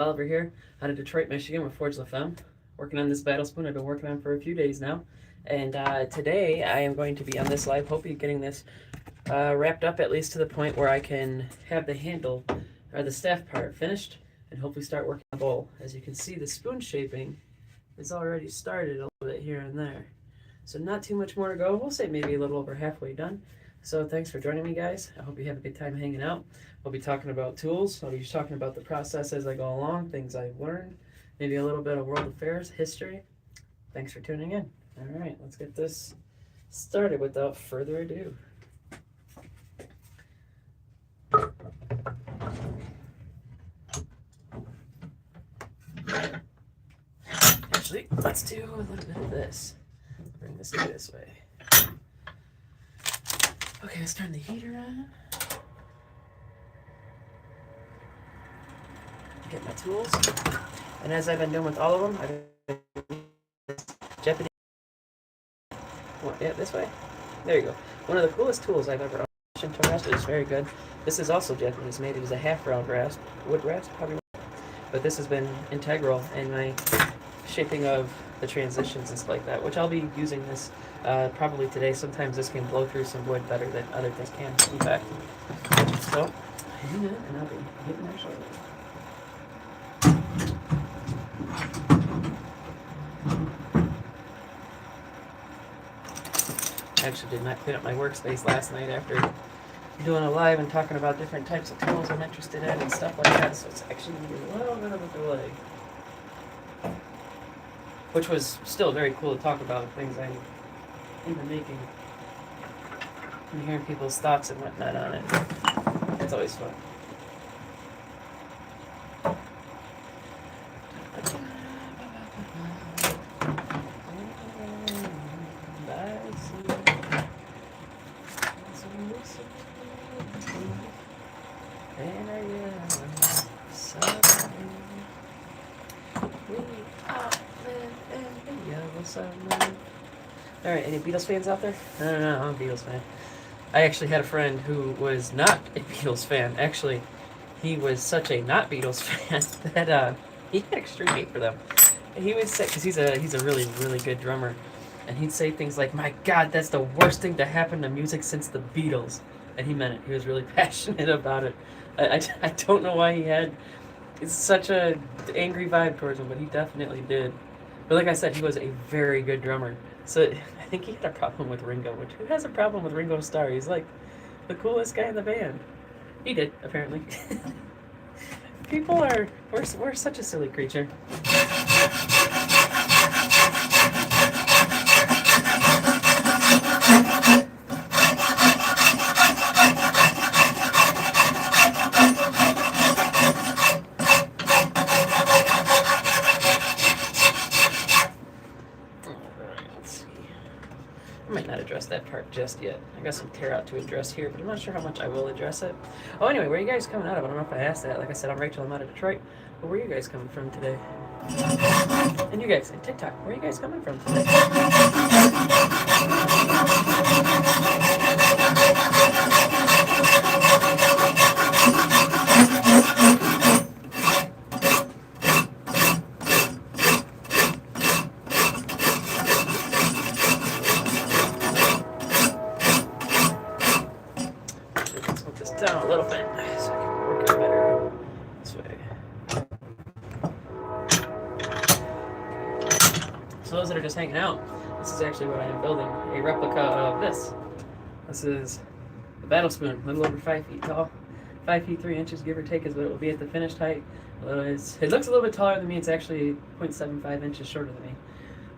Oliver here out of Detroit, Michigan with Forge Femme. Working on this battle spoon I've been working on for a few days now. And today I am going to be on this live, hopefully getting this wrapped up at least to the point where I can have the handle or the staff part finished and hopefully start working on the bowl. As you can see, the spoon shaping is already started a little bit here and there. So not too much more to go. We'll say maybe a little over halfway done. So thanks for joining me, guys. I hope you have a good time hanging out. We'll be talking about tools. I'll be talking about the process as I go along, things I've learned, maybe a little bit of world affairs, history. Thanks for tuning in. All right, let's get this started without further ado. Actually, let's do a little bit of this. Bring this guy this way. Okay, let's turn the heater on. Get my tools. And as I've been doing with all of them, I've been Japanese. Yeah, this way. There you go. One of the coolest tools I've ever owned. Shinto rasp is very good. This is also Japanese made. It is a half round rasp, wood rasp, probably. But this has been integral in my shaping of the transitions and stuff like that, which I'll be using this probably today. Sometimes this can blow through some wood better than other things can, in fact. So, hang on, and I'll be hitting there shortly. I actually did not clean up my workspace last night after doing a live and talking about different types of tools I'm interested in and stuff like that, so it's actually a little bit of a delay. Which was still very cool to talk about, things I'm into making and hearing people's thoughts and whatnot on it. It's always fun. Alright, any Beatles fans out there? No, I'm a Beatles fan. I actually had a friend who was not a Beatles fan. Actually, he was such a not Beatles fan that he had extreme hate for them. And he would say, because he's a really, really good drummer, and he'd say things like, "My God, that's the worst thing to happen to music since the Beatles." And he meant it. He was really passionate about it. I don't know why he had such a angry vibe towards him, but he definitely did. But like I said, he was a very good drummer. So I think he had a problem with Ringo, which who has a problem with Ringo Starr? He's like the coolest guy in the band. He did, apparently. People are, we're such a silly creature. I might not address that part just yet. I got some tear out to address here, but I'm not sure how much I will address it. Oh, anyway, where are you guys coming out of? I don't know if I asked that. Like I said, I'm Rachel. I'm out of Detroit. But where are you guys coming from today? And you guys, and TikTok, where are you guys coming from today? Down a little bit so I can work it better this way. So those that are just hanging out, this is actually what I am building, a replica of this. This is the battle spoon, a little over 5 feet tall. 5 feet 3 inches, give or take, is what it will be at the finished height. It looks a little bit taller than me. It's actually 0.75 inches shorter than me.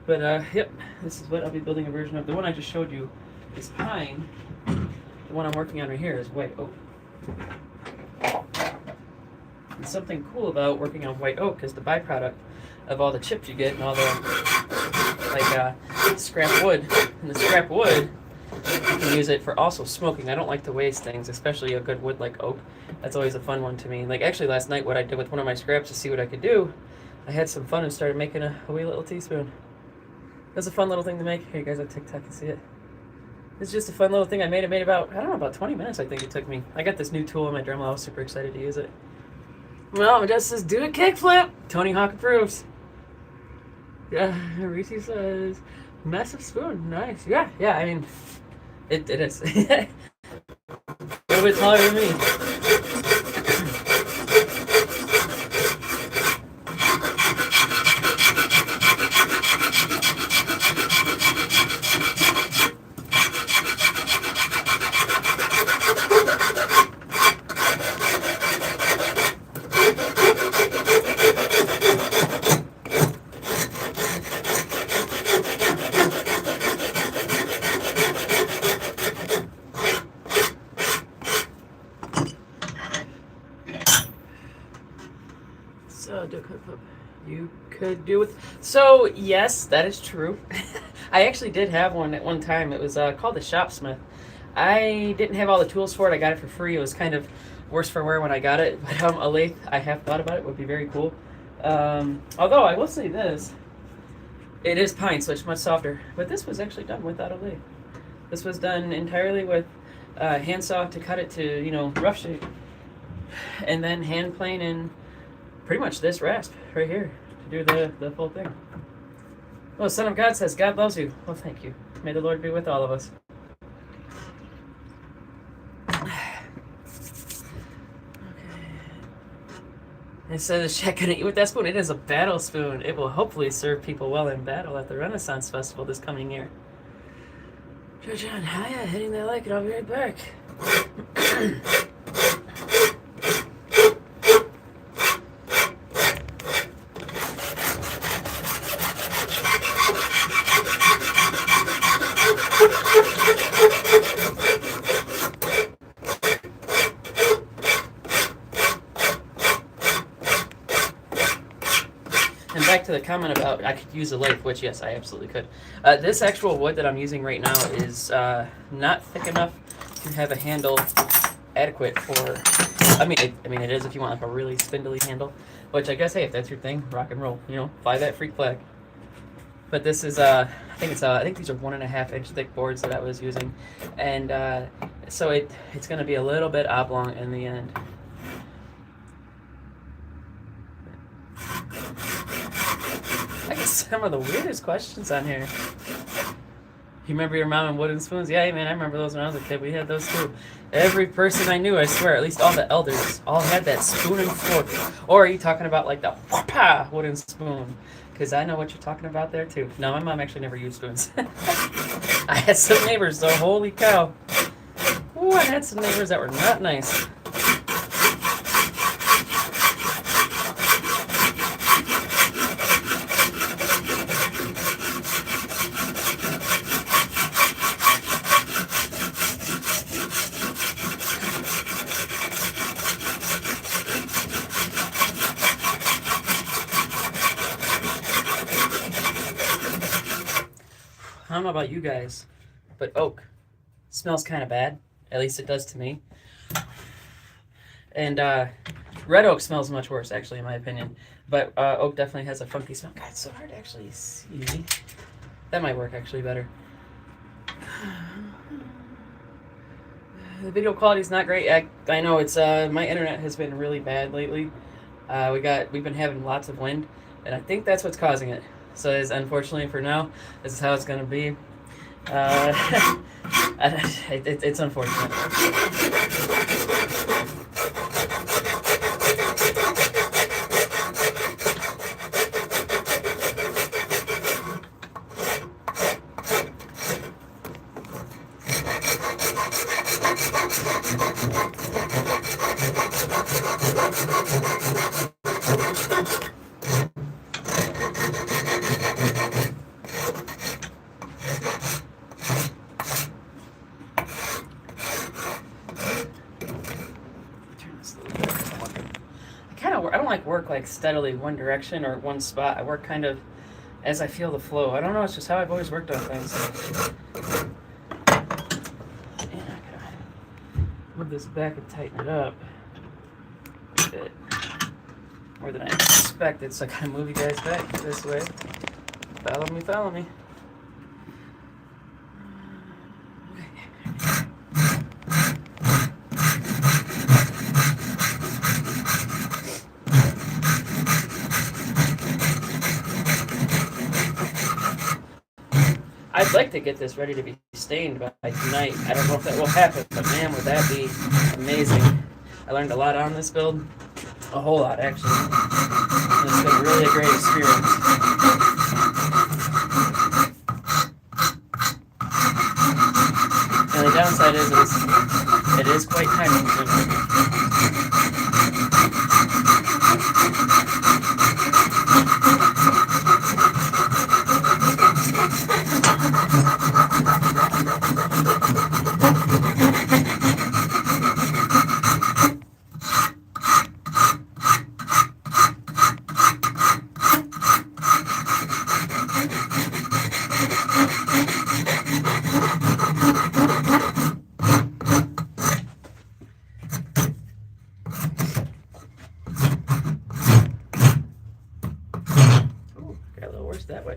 But yep, this is what I'll be building a version of. The one I just showed you is pine. The one I'm working on right here is white oak. And something cool about working on white oak is the byproduct of all the chips you get and all the scrap wood. And the scrap wood, you can use it for also smoking. I don't like to waste things, especially a good wood like oak. That's always a fun one to me. Like actually last night, what I did with one of my scraps to see what I could do, I had some fun and started making a wee little teaspoon. It was a fun little thing to make. Here, you guys on TikTok can see it. It's just a fun little thing I made. It made about, I don't know, about 20 minutes I think it took me. I got this new tool in my Dremel. I was super excited to use it. Well, it just says do a kickflip. Tony Hawk approves. Yeah, Reese says massive spoon. Nice. Yeah, yeah. I mean, it is. A little bit taller than me. So you could do it. So yes, that is true. I actually did have one at one time. It was called the Shopsmith. I didn't have all the tools for it. I got it for free. It was kind of worse for wear when I got it. But a lathe, I have thought about it. Would be very cool. Although I will say this, it is pine, so it's much softer. But this was actually done without a lathe. This was done entirely with handsaw to cut it to rough shape, and then hand plane in pretty much this rasp right here to do the full thing. Well, Son of God says, God loves you. Well, thank you. May the Lord be with all of us. It says, Shaq gonna eat with that spoon. It is a battle spoon. It will hopefully serve people well in battle at the Renaissance Festival this coming year. Joe John, hiya, hitting that like, and I'll be right back. And back to the comment about I could use a lathe, which yes, I absolutely could. This actual wood that I'm using right now is not thick enough to have a handle adequate for. I mean, it is if you want like a really spindly handle, which I guess hey, if that's your thing, rock and roll. Fly that freak flag. But this is I think these are 1.5 inch thick boards that I was using, and so it's going to be a little bit oblong in the end. I get some of the weirdest questions on here. You remember your mom and wooden spoons? Yeah, hey man, I remember those when I was a kid. We had those too. Every person I knew, I swear, at least all the elders, all had that spoon and fork. Or are you talking about like the whoopah wooden spoon? Because I know what you're talking about there too. No, my mom actually never used spoons. I had some neighbors though, holy cow. Ooh, I had some neighbors that were not nice. I don't know about you guys, but oak smells kind of bad. At least it does to me. And red oak smells much worse, actually, in my opinion. But oak definitely has a funky smell. God, it's so hard to actually see. That might work actually better. The video quality is not great. I know it's my internet has been really bad lately. We've been having lots of wind, and I think that's what's causing it. So it's unfortunately for now, this is how it's gonna be. It's unfortunate. I don't like work like steadily one direction or one spot. I work kind of as I feel the flow. I don't know, it's just how I've always worked on things. And I gotta move this back and tighten it up a bit more than I expected, so I gotta move you guys back this way. Follow me. I'd like to get this ready to be stained by tonight. I don't know if that will happen, but man, would that be amazing. I learned a lot on this build. A whole lot, actually. It's been really a great experience. And the downside is it is quite time consuming. That way.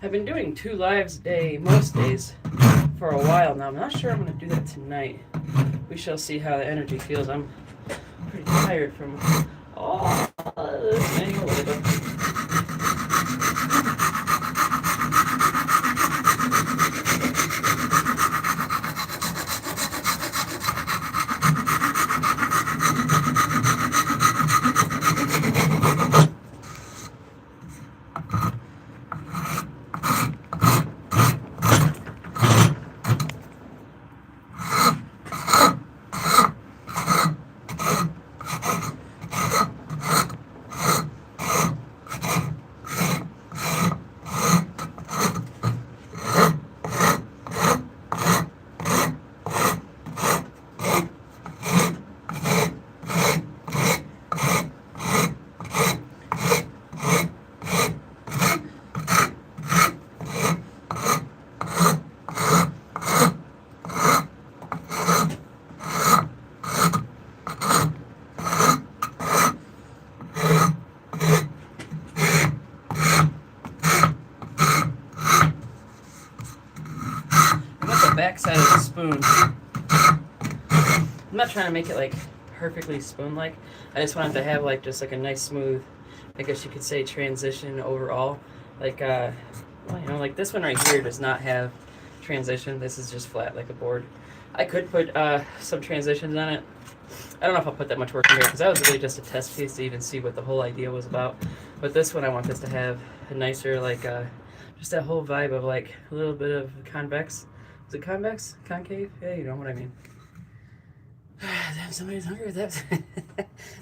I've been doing 2 lives a day most days for a while now. I'm not sure I'm going to do that tonight. We shall see how the energy feels. I'm pretty tired from all this manual labor. Backside of the spoon. I'm not trying to make it like perfectly spoon-like. I just want it to have like just like a nice smooth, I guess you could say, transition overall. Like well, you know, like this one right here does not have transition. This is just flat like a board. I could put some transitions on it. I don't know if I'll put that much work in here because that was really just a test piece to even see what the whole idea was about. But this one I want this to have a nicer like just that whole vibe of like a little bit of convex. Is it convex? Concave? Yeah, you know what I mean. Damn, somebody's hungry. That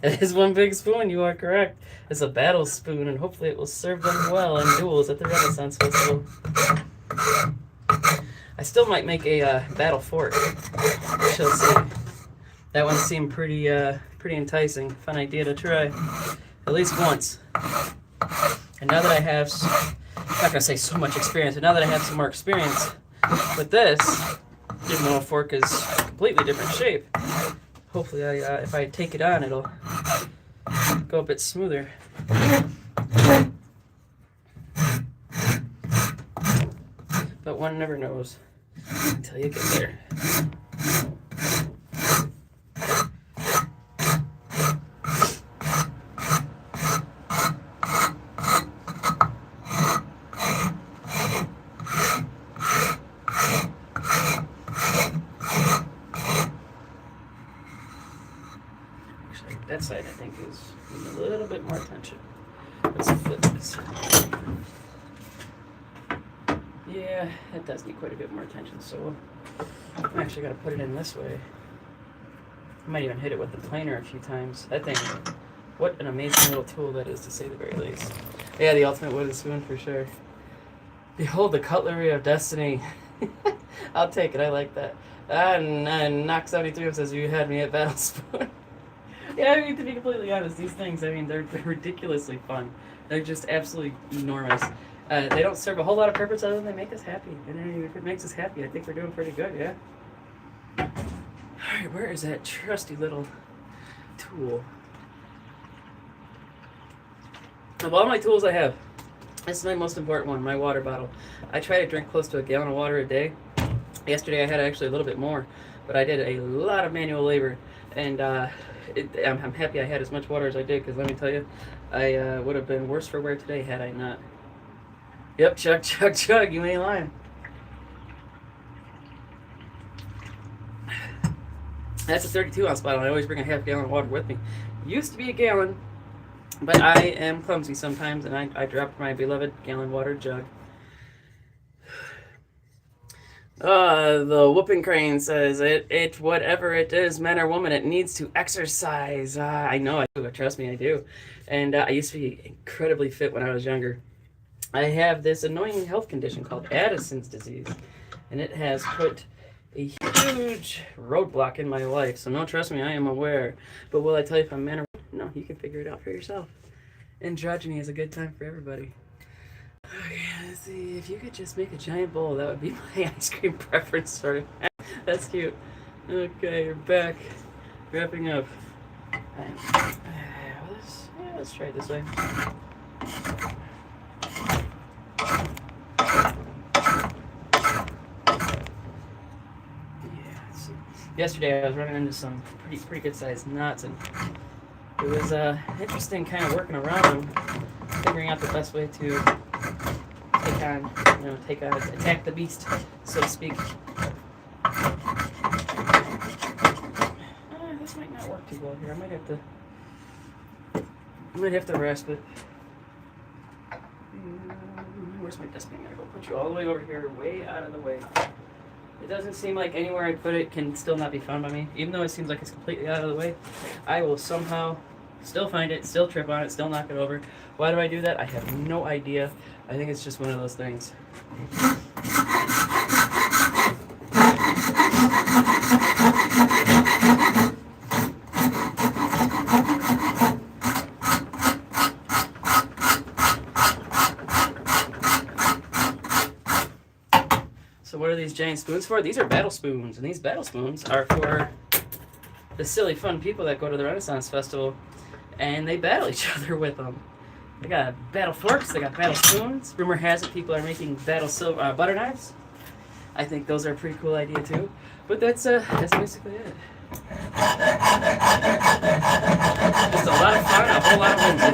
is one big spoon, you are correct. It's a battle spoon, and hopefully it will serve them well in duels at the Renaissance Festival. I still might make a battle fork. We shall see. That one seemed pretty enticing. Fun idea to try. At least once. And now that I have, I'm not going to say so much experience, but now that I have some more experience with this, even though a fork is a completely different shape, hopefully if I take it on, it'll go a bit smoother. But one never knows until you get there. That side, I think, is a little bit more tension. Let's flip this. Yeah, it does need quite a bit more tension, so I'm actually going to put it in this way. I might even hit it with the planer a few times. I think, what an amazing little tool that is, to say the very least. Yeah, the ultimate wooden spoon for sure. Behold the cutlery of destiny. I'll take it, I like that. And Knock 73 says, you had me at Battle Spoon. Yeah, I mean, to be completely honest, these things, I mean, they're ridiculously fun. They're just absolutely enormous. They don't serve a whole lot of purpose other than they make us happy. And if it makes us happy, I think we're doing pretty good, yeah? Alright, where is that trusty little tool? Of all my tools I have, this is my most important one, my water bottle. I try to drink close to a gallon of water a day. Yesterday I had actually a little bit more, but I did a lot of manual labor, and I'm happy I had as much water as I did, because let me tell you, I would have been worse for wear today had I not. Yep, chug, chug, chug, you ain't lying. That's a 32-ounce bottle. I always bring a half-gallon of water with me. Used to be a gallon, but I am clumsy sometimes, and I dropped my beloved gallon water jug. The whooping crane says it whatever it is, man or woman, it needs to exercise. I know I do. Trust me, I do. And I used to be incredibly fit when I was younger. I have this annoying health condition called Addison's disease, and it has put a huge roadblock in my life. So no, trust me, I am aware. But will I tell you if I'm man or woman? No, you can figure it out for yourself. Androgyny is a good time for everybody. Okay, let's see. If you could just make a giant bowl, that would be my ice cream preference. Sorry. That's cute. Okay, you're back. Wrapping up. Let's try it this way. Yesterday I was running into some pretty good sized knots, and it was interesting kind of working around them, figuring out the best way to attack the beast, so to speak. This might not work too well here. I might have to rasp it. Where's my dustbin? I'm gonna go put you all the way over here, way out of the way. It doesn't seem like anywhere I put it can still not be found by me. Even though it seems like it's completely out of the way, I will somehow still find it, still trip on it, still knock it over. Why do I do that? I have no idea. I think it's just one of those things. So what are these giant spoons for? These are battle spoons, and these battle spoons are for the silly fun people that go to the Renaissance Festival, and they battle each other with them. They got battle forks, they got battle spoons. Rumor has it people are making battle butter knives. I think those are a pretty cool idea too. But that's basically it. Just a lot of fun, a whole lot of whimsy.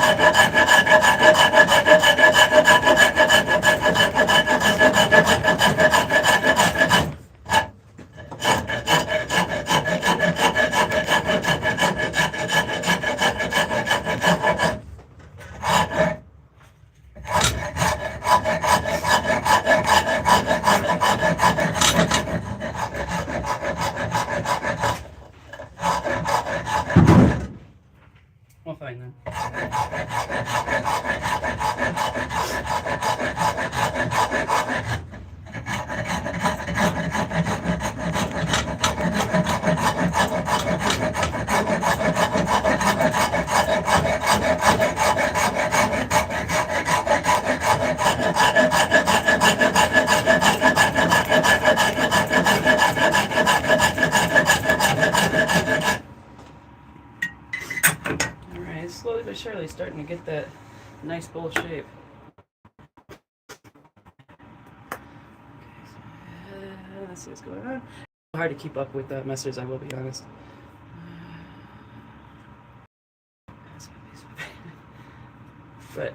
Well, fine then. Alright, slowly but surely starting to get that nice bowl shape. Let's see what's going on. Hard to keep up with messers, I will be honest. But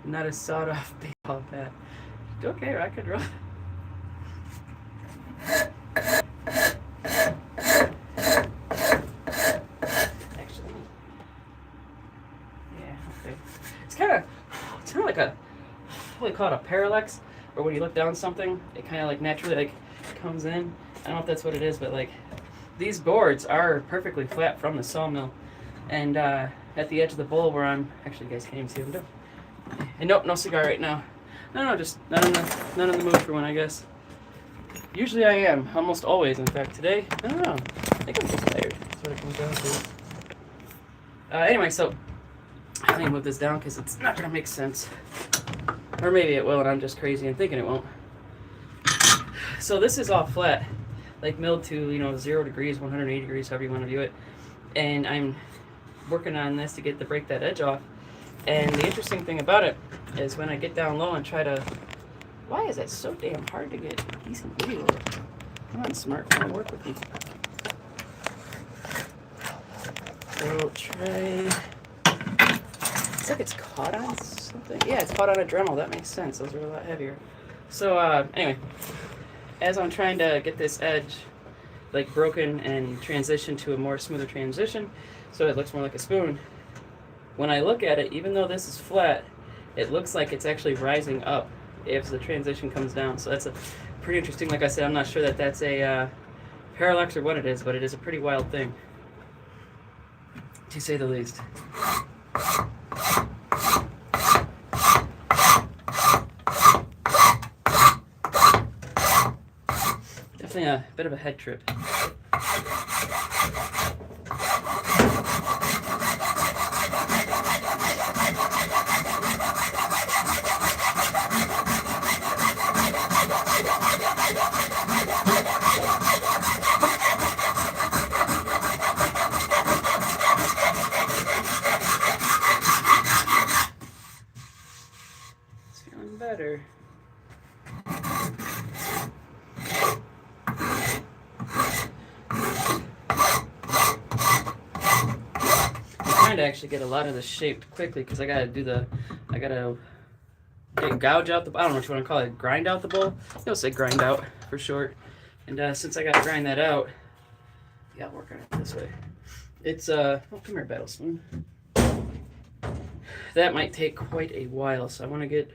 not a sawed-off baseball bat. Okay, I could run. Actually, yeah, okay. It's kind of like a, what do they call it, a parallax, or when you look down something, it kind of like naturally like comes in. I don't know if that's what it is, but like these boards are perfectly flat from the sawmill, and at the edge of the bowl where I'm actually, you guys can't even see what I'm doing. And nope, no cigar right now. No, just not in the mood for one, I guess. Usually I am, almost always. In fact, today, I don't know. I think I'm just tired. That's what it comes down to. Anyway, so I'm gonna move this down because it's not gonna make sense, or maybe it will, and I'm just crazy and thinking it won't. So this is all flat, like milled to 0 degrees, 180 degrees, however you want to view it. And I'm working on this to break that edge off. And the interesting thing about it is when I get down low and try to, why is that so damn hard to get decent video? Come on, smartphone, work with me. try. Looks like it's caught on something. Yeah, it's caught on a Dremel. That makes sense. Those are a lot heavier. So anyway, as I'm trying to get this edge like broken and transition to a more smoother transition, so it looks more like a spoon. When I look at it, even though this is flat, it looks like it's actually rising up if the transition comes down. So that's a pretty interesting. Like I said, I'm not sure that that's a parallax or what it is, but it is a pretty wild thing, to say the least. Definitely a bit of a head trip. It's feeling better. To actually get a lot of this shaped quickly because I gotta gouge out the, I don't know what you want to call it, grind out the bowl. You'll say grind out for short. And since I gotta grind that out, yeah, I'll work on it this way. It's oh, come here, battle spoon. That might take quite a while, so I want to get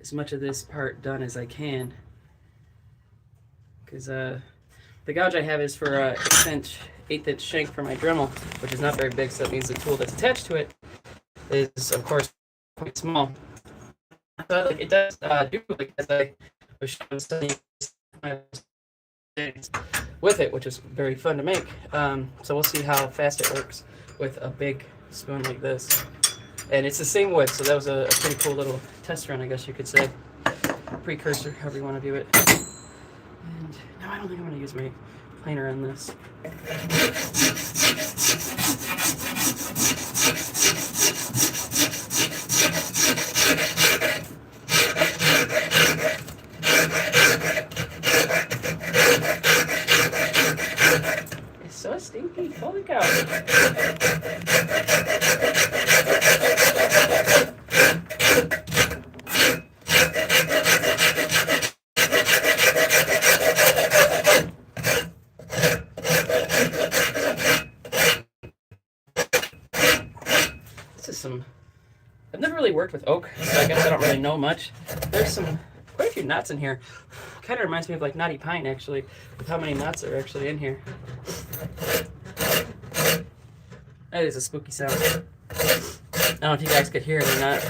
as much of this part done as I can, because the gouge I have is for 1/8" shank for my Dremel, which is not very big, so that means the tool that's attached to it is, of course, quite small. So it does do, like, as I was studying with it, which is very fun to make. So we'll see how fast it works with a big spoon like this. And it's the same wood, so that was a pretty cool little test run, I guess you could say. Precursor, however you want to view it. And no, I don't think I'm going to use my planer on this. It's so stinky, holy cow. I've never really worked with oak, so I guess I don't really know much. There's quite a few knots in here. Kind of reminds me of like knotty pine, actually, with how many knots are actually in here. That is a spooky sound. I don't know if you guys could hear it or not,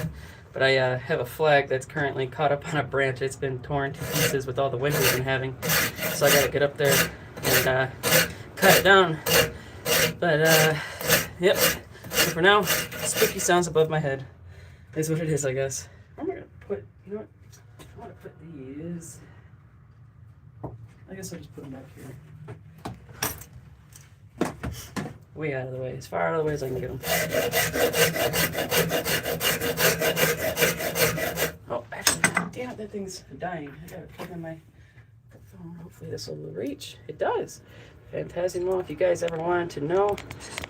but I have a flag that's currently caught up on a branch. It's been torn to pieces with all the wind we've been having, so I gotta get up there and cut it down. But yep, so for now, spooky sounds above my head is what it is, I guess. I'm gonna put, you know what, I want to put these, I guess I'll just put them back here. Way out of the way, as far out of the way as I can get them. Oh, actually, damn it, that thing's dying. I gotta plug in my phone. Hopefully this will reach. It does. Fantasimo. If you guys ever wanted to know,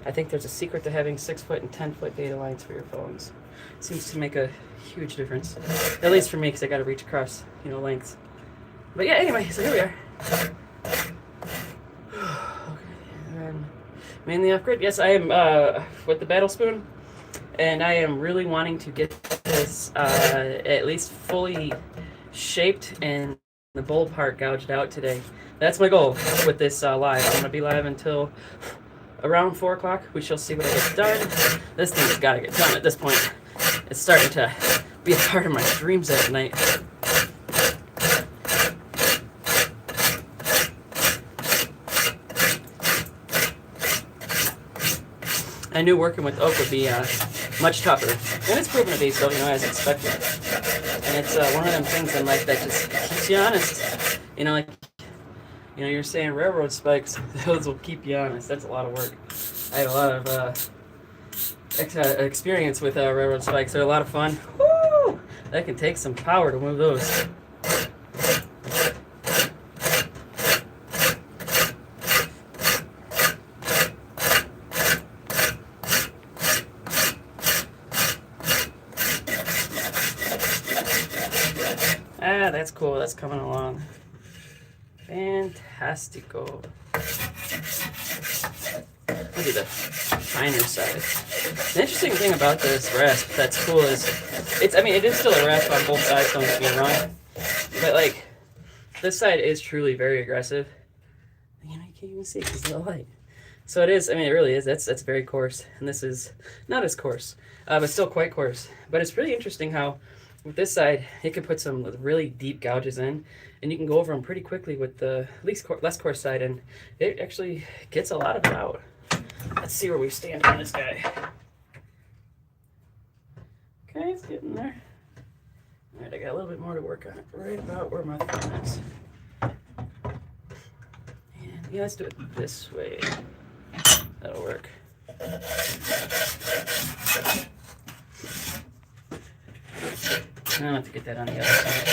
I think there's a secret to having 6-foot and 10-foot data lines for your phones. Seems to make a huge difference, at least for me, because I got to reach across, lengths. But yeah, anyway, so here we are. Okay, mainly off grid. Yes, I am with the battle spoon, and I am really wanting to get this at least fully shaped and the bowl part gouged out today. That's my goal with this live. I'm going to be live until around 4 o'clock. We shall see what I get done. This thing's got to get done at this point. It's starting to be a part of my dreams at night. I knew working with oak would be much tougher. And it's proven to be so, as expected. And it's one of them things in life that just keeps you honest. You're saying railroad spikes, those will keep you honest. That's a lot of work. I had a lot of experience with railroad spikes. They're a lot of fun. Woo! That can take some power to move those. Yeah, that's cool. That's coming along. Fantastico. I'll do the finer side. The interesting thing about this rasp that's cool is it is still a rasp on both sides, don't get me wrong. But like this side is truly very aggressive. You can't even see because of the light. So it is, it really is. That's very coarse. And this is not as coarse, but still quite coarse. But it's really interesting how with this side, it can put some really deep gouges in, and you can go over them pretty quickly with the less coarse side, and it actually gets a lot of it out. Let's see where we stand on this guy. Okay, it's getting there. All right, I got a little bit more to work on it. Right about where my thumb is. And yeah, let's do it this way. That'll work. Now I have to get that on the other side.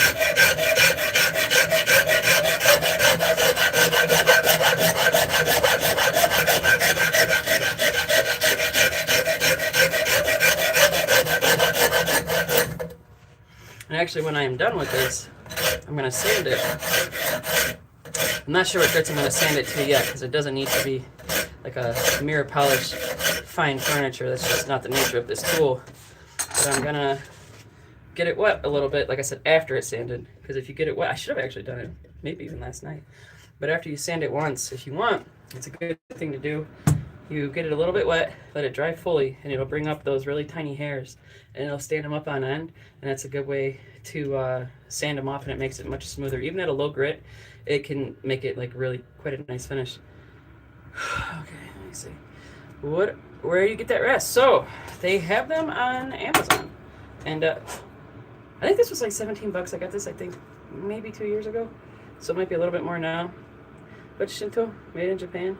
And actually, when I am done with this, I'm going to sand it. I'm not sure what grits I'm going to sand it to yet, because it doesn't need to be like a mirror polished fine furniture. That's just not the nature of this tool. But I'm going to get it wet a little bit, like I said, after it's sanded. Because if you get it wet, I should have actually done it maybe even last night. But after you sand it once, if you want, it's a good thing to do. You get it a little bit wet, let it dry fully, and it'll bring up those really tiny hairs, and it'll stand them up on end, and that's a good way to sand them off, and it makes it much smoother. Even at a low grit, it can make it like really quite a nice finish. Okay, let me see. Where do you get that rest? So, they have them on Amazon, and I think this was like $17. I got this, I think, maybe 2 years ago, so it might be a little bit more now. But Shinto, made in Japan.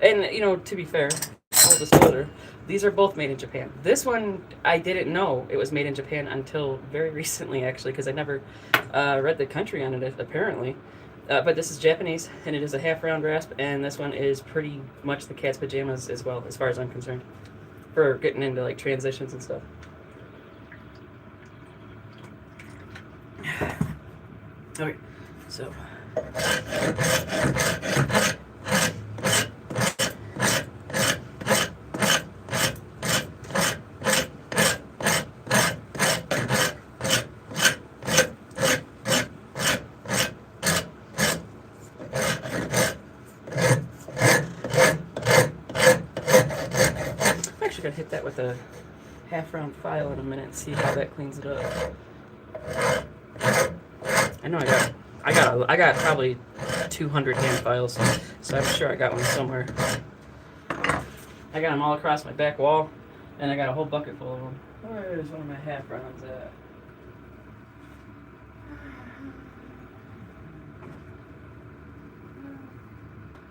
And, to be fair, full disclosure, these are both made in Japan. This one, I didn't know it was made in Japan until very recently, actually, because I never read the country on it, apparently. But this is Japanese, and it is a half-round rasp, and this one is pretty much the cat's pajamas as well, as far as I'm concerned, for getting into, like, transitions and stuff. Okay, so... Gonna hit that with a half-round file in a minute and see how that cleans it up. I know I got probably 200 hand files, so I'm sure I got one somewhere. I got them all across my back wall, and I got a whole bucket full of them. Where's one of my half-rounds at?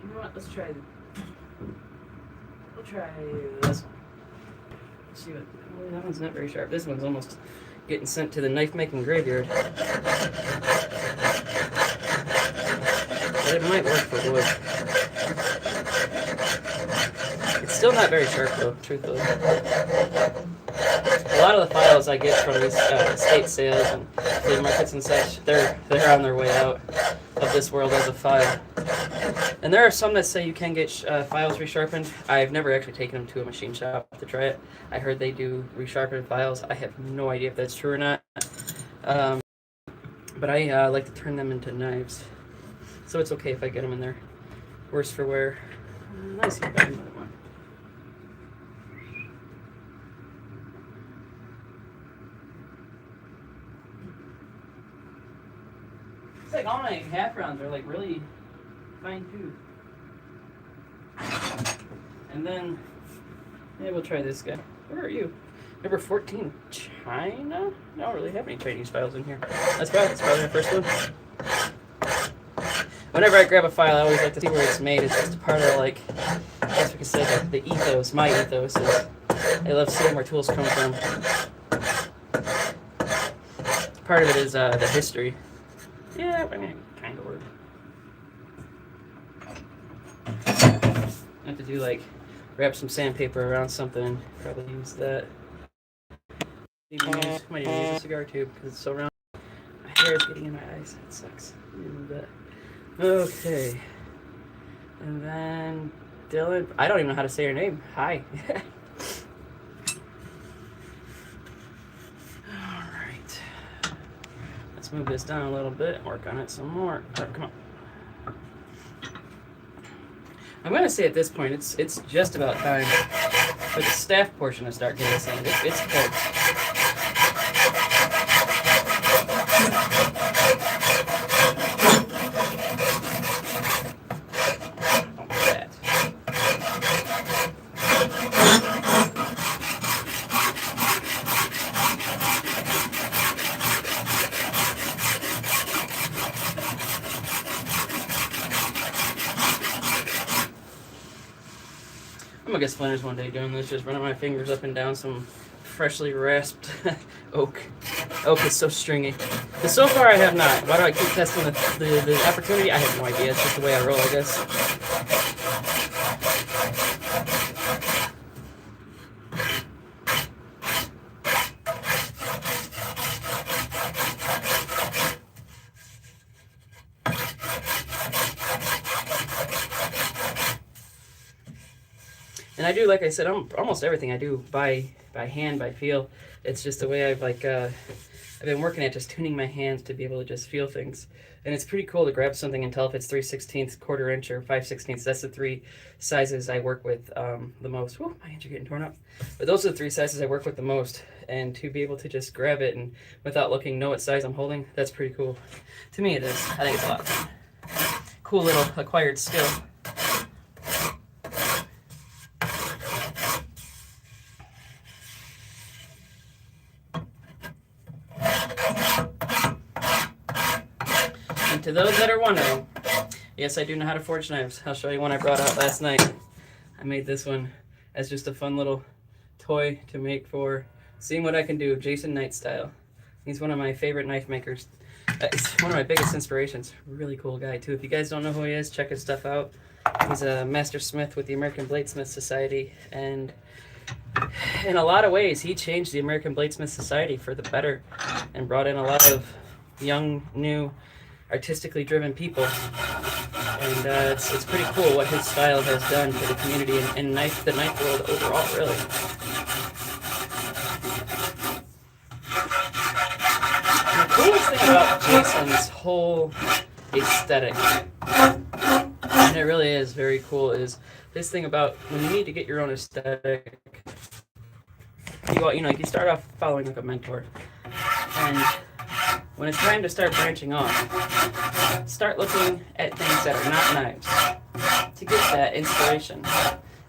You know what? We'll try this one. See what? Well, that one's not very sharp. This one's almost getting sent to the knife making graveyard. But it might work for wood. It's still not very sharp though, truthfully. A lot of the files I get from these estate sales and flea markets and such, they're on their way out of this world as a file. And there are some that say you can get files resharpened. I've never actually taken them to a machine shop to try it. I heard they do resharpened files. I have no idea if that's true or not. But I like to turn them into knives. So it's okay if I get them in there. Worse for wear. Nice. Another one. It's like all my half rounds are like really fine too. And then, yeah, we'll try this guy. Where are you? Number 14, China? I don't really have any Chinese files in here. That's probably my first one. Whenever I grab a file, I always like to see where it's made. It's just a part of, like, I guess we could say the ethos. My ethos is I love seeing where tools come from. Part of it is the history. Yeah, I mean, it kind of works. I have to do, like, wrap some sandpaper around something and probably use that. Might even use a cigar tube because it's so round. I hair is getting in my eyes. It sucks. Okay. And then Dylan, I don't even know how to say your name. Hi. All right. Let's move this down a little bit and work on it some more. All right, come on. I'm going to say at this point, it's just about time for the staff portion to start getting sanded. It's close. I'm gonna get splinters one day doing this, just running my fingers up and down some freshly rasped oak. Oak is so stringy. But so far I have not. Why do I keep testing the opportunity? I have no idea. It's just the way I roll, I guess. And I do, like I said, almost everything I do by hand, by feel. It's just the way I've been working at just tuning my hands to be able to just feel things. And it's pretty cool to grab something and tell if it's 3/16, quarter inch, or 5/16. That's the three sizes I work with the most. Whoa, my hands are getting torn up. But those are the three sizes I work with the most. And to be able to just grab it and without looking know what size I'm holding, that's pretty cool. To me it is. I think it's a lot of fun. Cool little acquired skill. To those that are wondering, yes, I do know how to forge knives. I'll show you one I brought out last night. I made this one as just a fun little toy to make for seeing what I can do, Jason Knight style. He's one of my favorite knife makers. He's one of my biggest inspirations. Really cool guy, too. If you guys don't know who he is, check his stuff out. He's a master smith with the American Bladesmith Society, and in a lot of ways, he changed the American Bladesmith Society for the better and brought in a lot of young, new, artistically driven people, and it's pretty cool what his style has done for the community and the knife world overall, really. And the coolest thing about Jason's whole aesthetic, and it really is very cool, is this thing about when you need to get your own aesthetic, you start off following like a mentor, and when it's time to start branching off, start looking at things that are not knives to get that inspiration.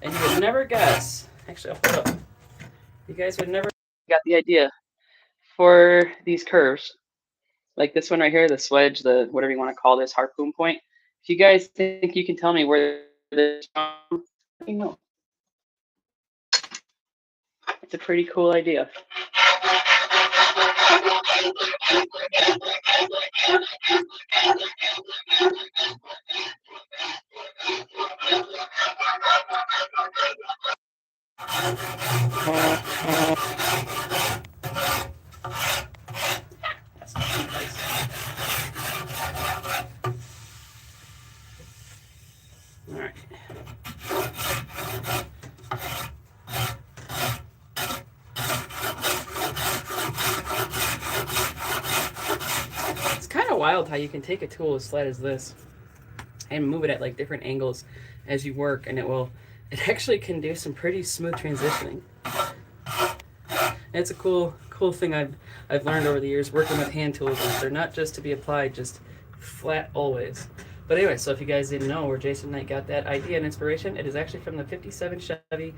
And you would never guess, actually I'll put it up, you guys would never got the idea for these curves. Like this one right here, the swedge, the whatever you want to call this, harpoon point. If you guys think you can tell me where this is from, let me know. It's a pretty cool idea. All right. It's kind of wild how you can take a tool as flat as this and move it at like different angles as you work, and it actually can do some pretty smooth transitioning. And it's a cool thing I've learned over the years working with hand tools. They're not just to be applied just flat always. But anyway, so if you guys didn't know where Jason Knight got that idea and inspiration, it is actually from the 57 Chevy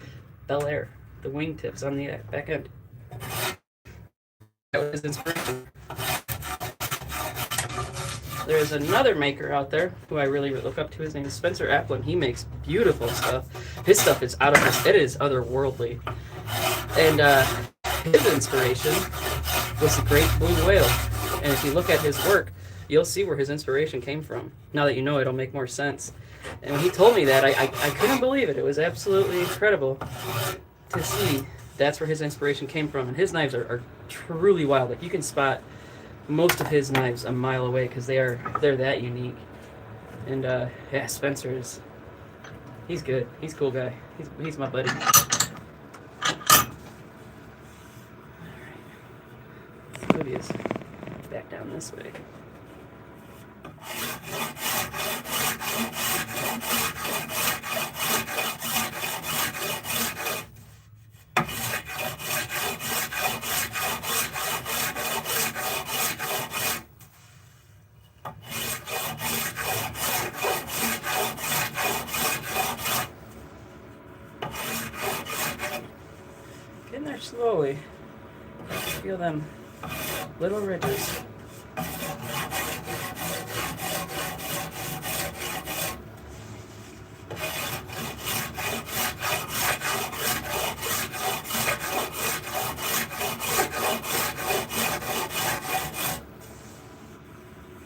Bel Air, the wingtips on the back end. That was his inspiration. There's another maker out there who I really look up to. His name is Spencer Applin. He makes beautiful stuff. His stuff is out of this. It is otherworldly. And his inspiration was the great blue whale. And if you look at his work, you'll see where his inspiration came from. Now that you know, it'll make more sense. And when he told me that, I couldn't believe it. It was absolutely incredible to see that's where his inspiration came from. And his knives are truly wild. Like, you can spot most of his knives a mile away because they're that unique. And yeah, Spencer is he's good. He's a cool guy. He's my buddy. All right. Olivia's back down this way. Getting there slowly. Feel them little ridges.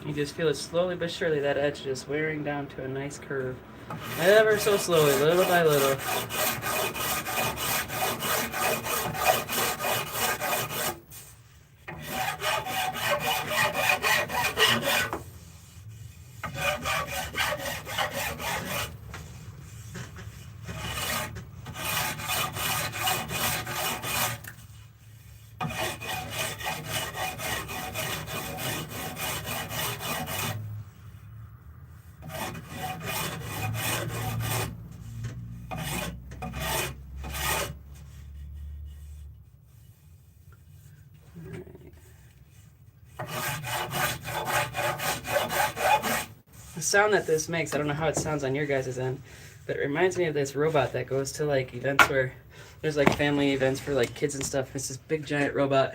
You just feel it slowly but surely, that edge just wearing down to a nice curve. Ever so slowly, little by little. The sound that this makes, I don't know how it sounds on your guys' end, but it reminds me of this robot that goes to like events where there's like family events for like kids and stuff. It's this big giant robot,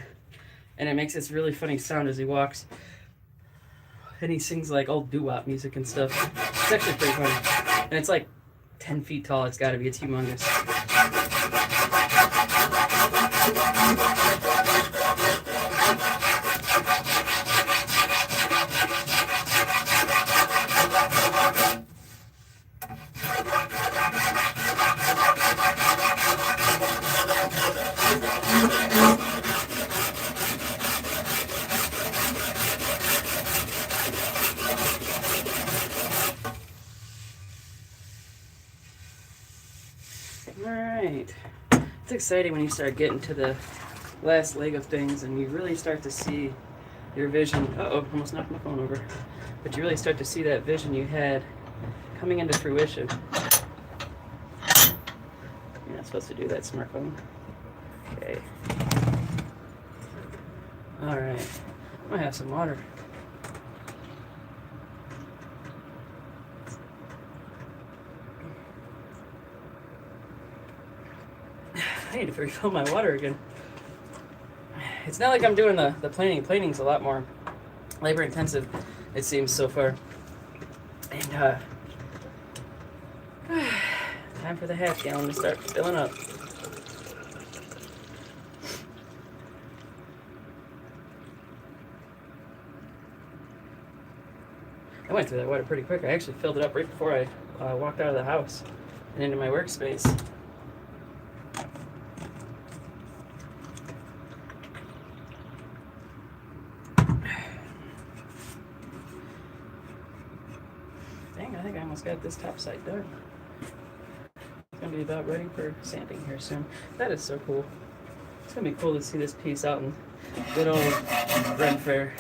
and it makes this really funny sound as he walks, and he sings like old doo-wop music and stuff. It's actually pretty funny, and it's like 10 feet tall. It's got to be. It's humongous. Alright. It's exciting when you start getting to the last leg of things and you really start to see your vision. Uh-oh, almost knocked my phone over. But you really start to see that vision you had coming into fruition. You're not supposed to do that, smartphone. Okay. Alright. I'm gonna have some water. I need to refill my water again. It's not like I'm doing the planing. Planing's a lot more labor intensive, it seems, so far. And time for the half gallon to start filling up. I went through that water pretty quick. I actually filled it up right before I walked out of the house and into my workspace. Dang, I think I almost got this top side done. It's gonna be about ready for sanding here soon. That is so cool. It's gonna be cool to see this piece out in good old Ren Fair.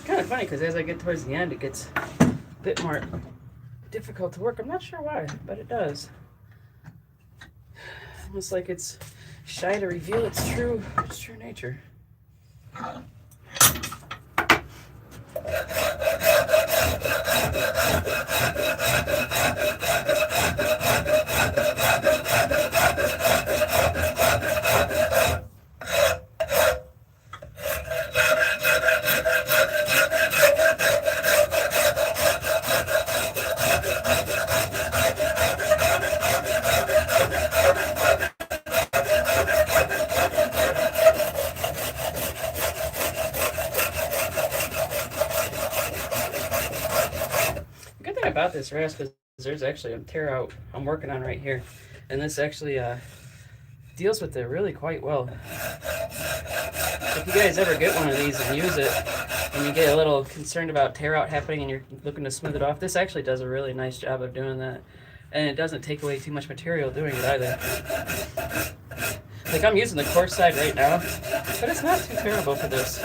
kind of funny because as I get towards the end, it gets a bit more difficult to work. I'm not sure why, but it does. Almost like it's shy to reveal its true nature. About this rasp is there's actually a tear out I'm working on right here, and this actually deals with it really quite well. If you guys ever get one of these and use it and you get a little concerned about tear out happening and you're looking to smooth it off, this actually does a really nice job of doing that, and it doesn't take away too much material doing it either. Like I'm using the coarse side right now, but it's not too terrible for this.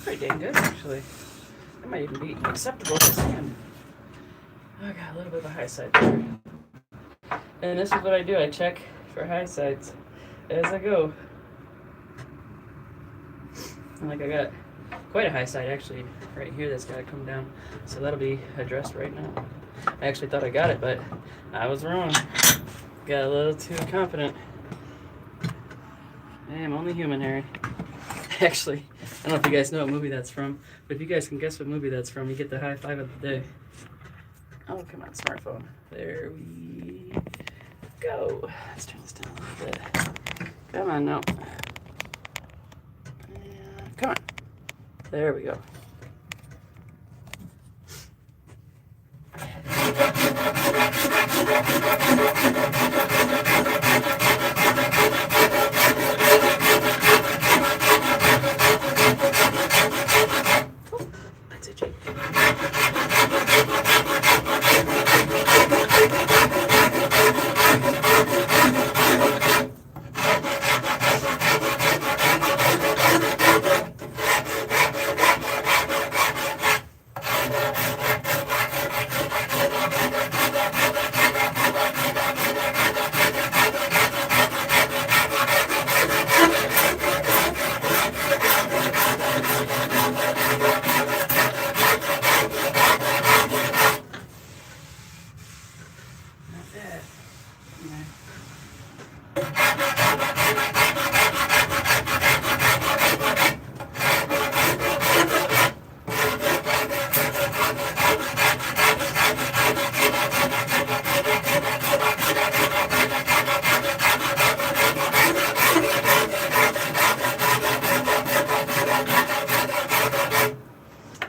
Pretty dang good, actually. That might even be acceptable to sand. Oh, I got a little bit of a high side there. And this is what I do. I check for high sides as I go. And like I got quite a high side actually right here that's got to come down. So that'll be addressed right now. I actually thought I got it, but I was wrong. Got a little too confident. Hey, I'm only human, Harry. Actually, I don't know if you guys know what movie that's from, but if you guys can guess what movie that's from, you get the high five of the day. Oh, come on, smartphone. There we go. Let's turn this down a little bit. Come on, no. Come on. There we go.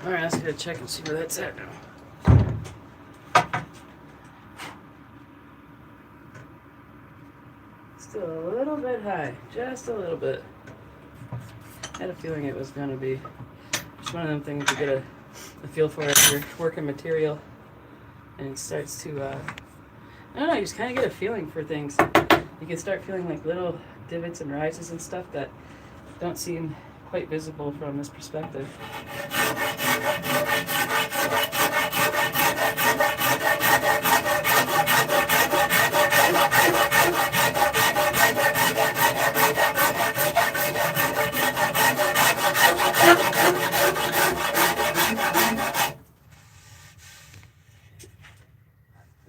Alright, let's go check and see where that's at now. Still a little bit high, just a little bit. I had a feeling it was going to be just one of them things you get a feel for if you're working material. and it starts to, I don't know, you just kind of get a feeling for things. You can start feeling like little divots and rises and stuff that don't seem quite visible from this perspective.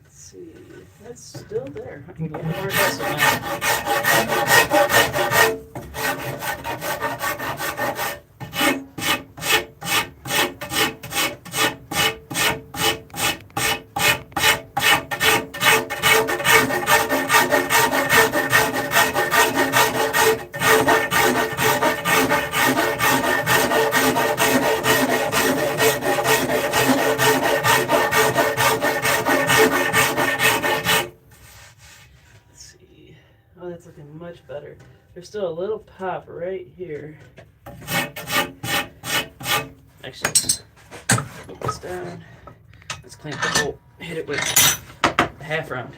Let's see, that's still there. I can get more aggressive now. Oh, that's looking much better. There's still a little pop right here. Actually, put this down. Let's clamp the bolt. Hit it with a half round.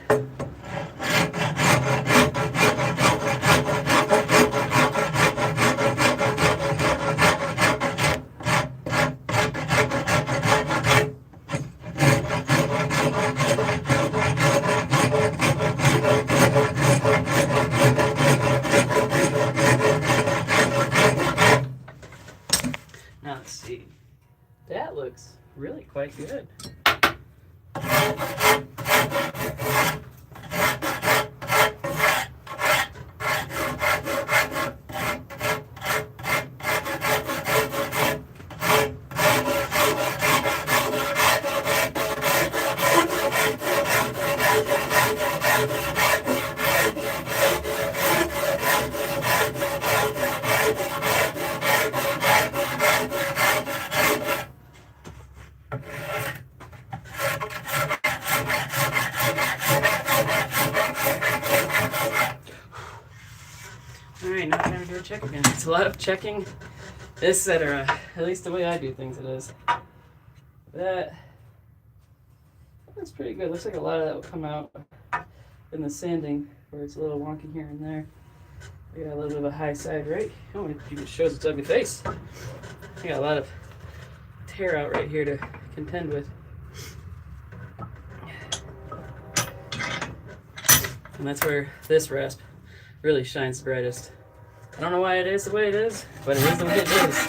Now let's see. That looks really quite good. Alright, now time to do a check again. It's a lot of checking, etc. At least the way I do things it is. That's pretty good. Looks like a lot of that will come out in the sanding where it's a little wonky here and there. I got a little bit of a high side right. Oh, it even shows its ugly face. I got a lot of tear out right here to contend with. And that's where this rasp really shines the brightest. I don't know why it is the way it is, but it is the way it is.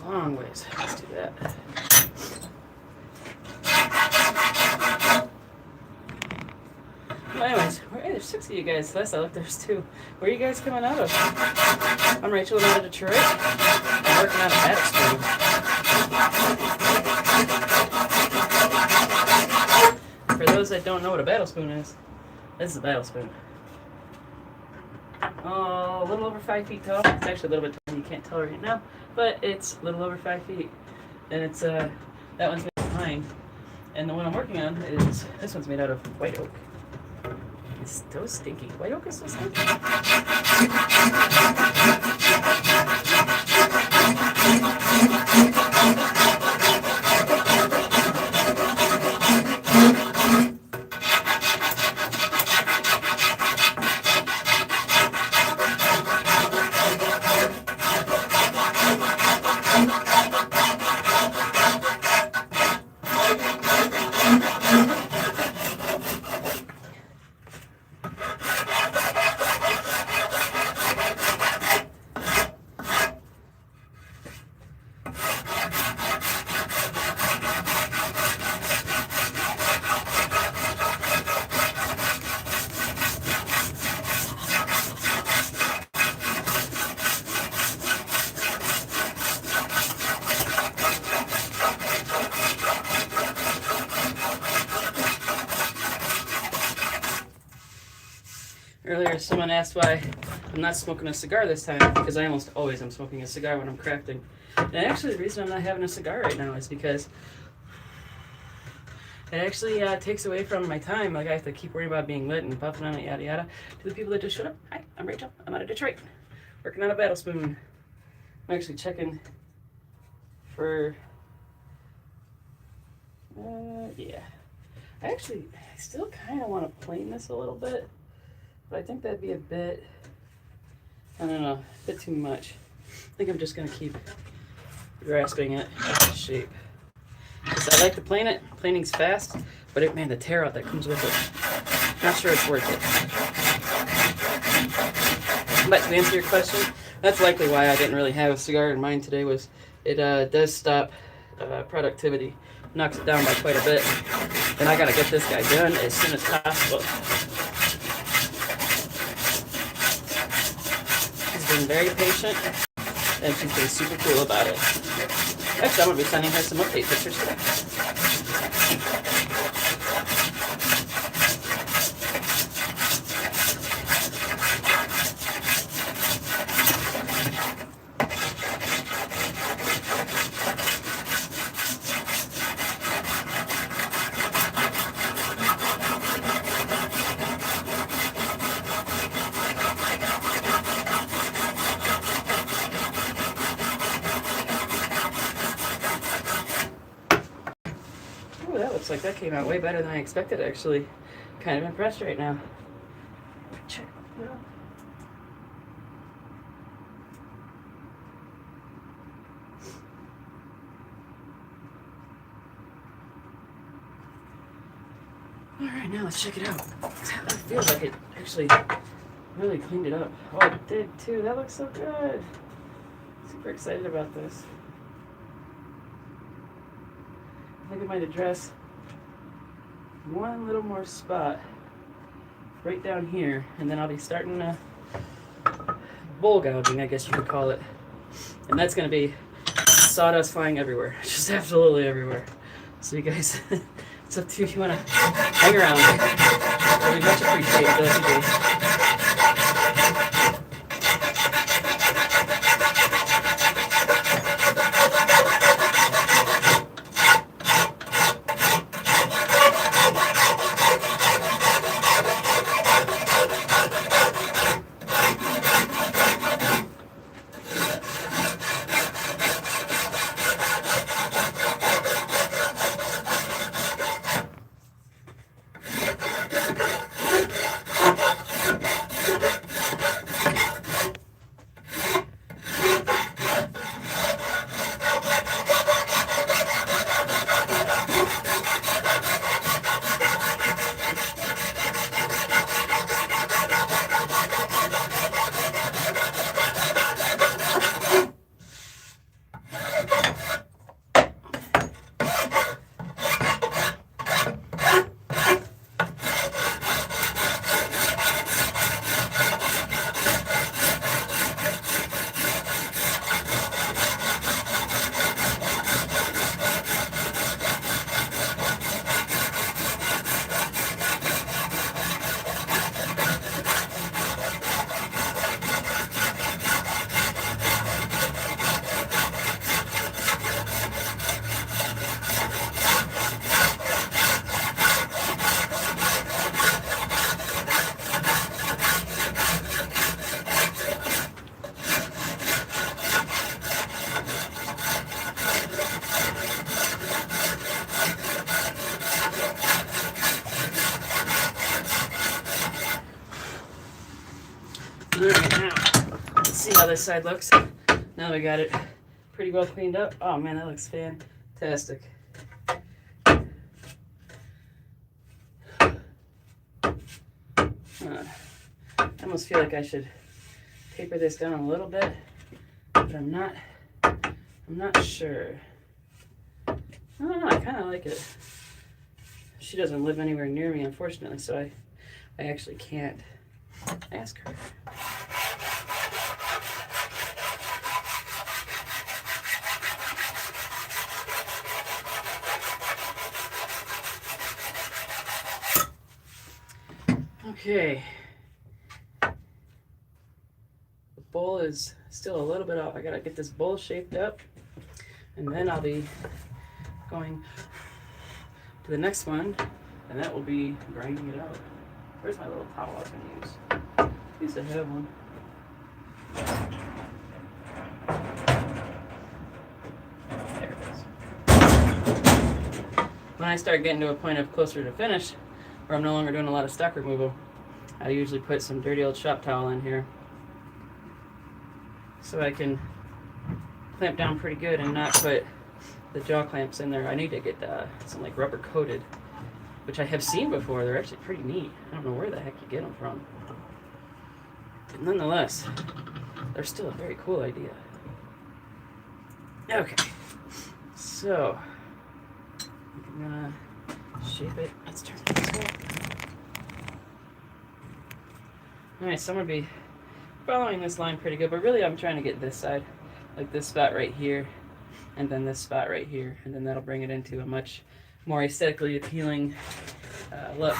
Long ways. Let's do that. Well, anyways, there's 6 of you guys. Last I looked, there's 2. Where are you guys coming out of? I'm Rachel, I'm out of Detroit. I'm working out of Battle Spoon. For those that don't know what a battle spoon is, this is a battle spoon. Oh, a little over 5 feet tall. It's actually a little bit tall. You can't tell right now, but it's a little over 5 feet. And it's that one's made of pine, and the one I'm working on is this one's made out of white oak. It's so stinky. White oak is so stinky. cigars. Someone asked why I'm not smoking a cigar this time, because I almost always am smoking a cigar when I'm crafting. And actually, the reason I'm not having a cigar right now is because it actually takes away from my time. Like, I have to keep worrying about being lit and puffing on it, yada yada. To the people that just showed up, hi, I'm Rachel. I'm out of Detroit, working on a battle spoon. I'm actually checking for, yeah. I still kind of want to plane this a little bit, but I think that'd be a bit, I don't know, a bit too much. I think I'm just going to keep grasping it into shape. Because I like to plane it. Planing's fast, but man, the tear out that comes with it, not sure it's worth it. But to answer your question, that's likely why I didn't really have a cigar in mind today. Was it does stop productivity, knocks it down by quite a bit, and I gotta get this guy done as soon as possible. She's been very patient, and she's been super cool about it. Actually, I'm gonna be sending her some update pictures today. Ooh, that looks like that came out way better than I expected, actually. Kind of impressed right now. Check it out. Alright, now let's check it out. It feels like it actually really cleaned it up. Oh, it did too. That looks so good. Super excited about this. I think I might address one little more spot right down here, and then I'll be starting bowl gouging, I guess you could call it. And that's going to be sawdust flying everywhere, just absolutely everywhere. So you guys, it's up to you if you want to hang around. Really much appreciate those of you. Alright, now, let's see how this side looks. Now we got it pretty well cleaned up. Oh man, that looks fantastic. I almost feel like I should taper this down a little bit, but I'm not sure. I don't know, I kind of like it. She doesn't live anywhere near me, unfortunately, so I actually can't ask her. Okay, bowl is still a little bit off. I gotta get this bowl shaped up, and then I'll be going to the next one, and that will be grinding it out. Where's my little towel I was gonna use? I used to have one. There it is. When I start getting to a point of closer to finish, where I'm no longer doing a lot of stock removal, I usually put some dirty old shop towel in here so I can clamp down pretty good and not put the jaw clamps in there. I need to get some like rubber coated, which I have seen before. They're actually pretty neat. I don't know where the heck you get them from, but nonetheless, they're still a very cool idea. Okay, so I'm gonna shape it. Let's turn it this way. Alright, so I'm gonna be following this line pretty good, but really I'm trying to get this side, like this spot right here, and then this spot right here, and then that'll bring it into a much more aesthetically appealing look.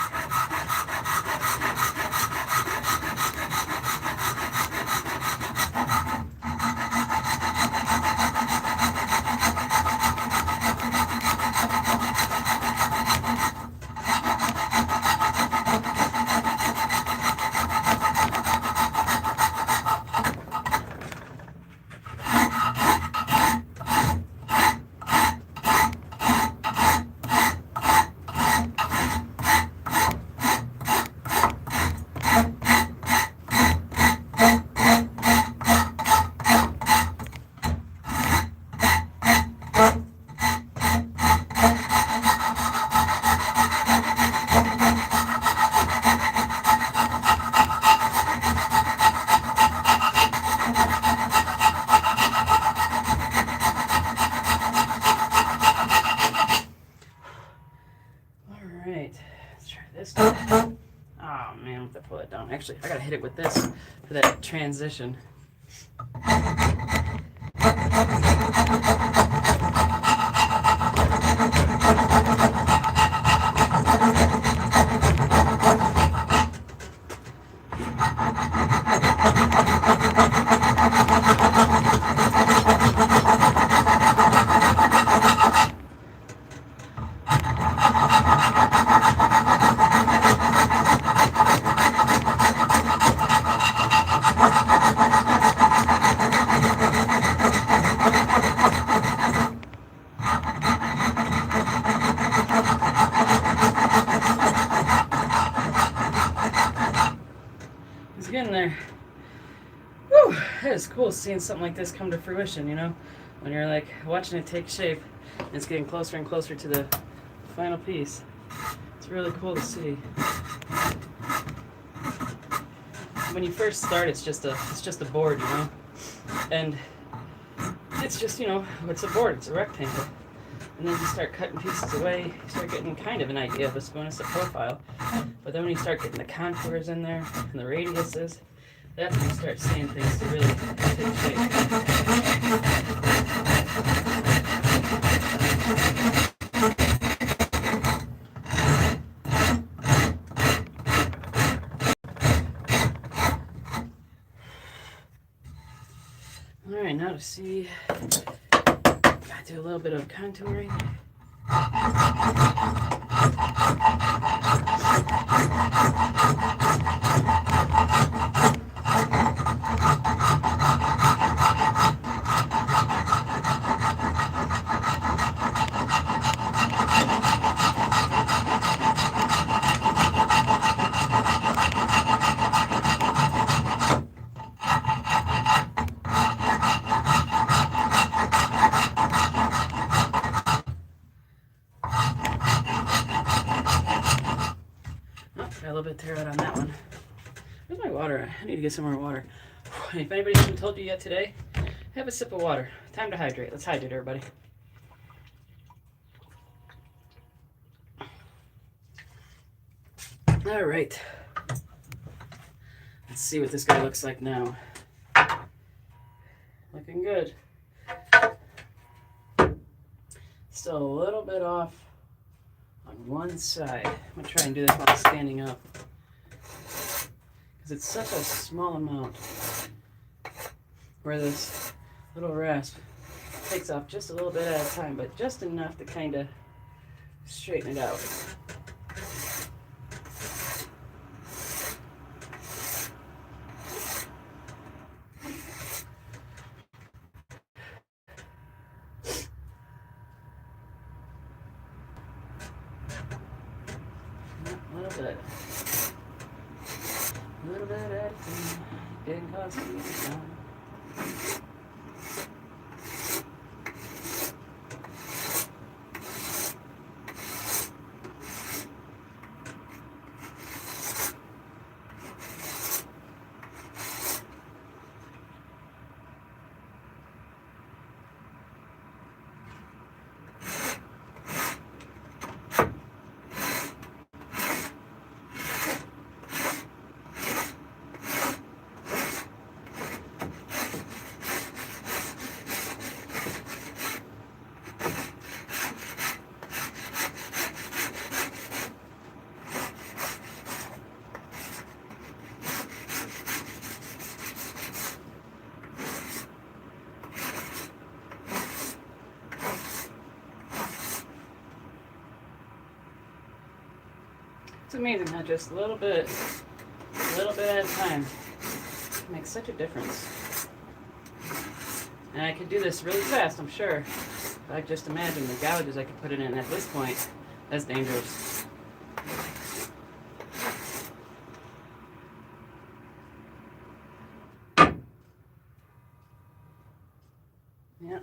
Alright, let's try this one. Oh man, I have to pull it down. Actually, I gotta hit it with this for that transition. It's getting there. Whew, that is cool seeing something like this come to fruition, you know? When you're like watching it take shape and it's getting closer and closer to the final piece. It's really cool to see. When you first start, it's just a board, you know? And it's just, you know, it's a board, it's a rectangle. And then you start cutting pieces away, you start getting kind of an idea of what's going to profile. But then when you start getting the contours in there and the radiuses, that's when you start seeing things to really take shape. Alright, now to see, gotta do a little bit of contouring. Got a little bit tear out on that one. Where's my water? I need to get some more water. If anybody hasn't told you yet today, have a sip of water. Time to hydrate. Let's hydrate, everybody. All right. Let's see what this guy looks like now. Looking good. Still a little bit off on one side. I'm gonna try and do this while standing up, because it's such a small amount. where this little rasp takes off just a little bit at a time, but just enough to kind of straighten it out. A little bit. A little bit at a time. Didn't cost me any time. It's amazing how just a little bit at a time makes such a difference. And I could do this really fast, I'm sure. If I just imagine the gouges I could put it in at this point, that's dangerous. Yeah,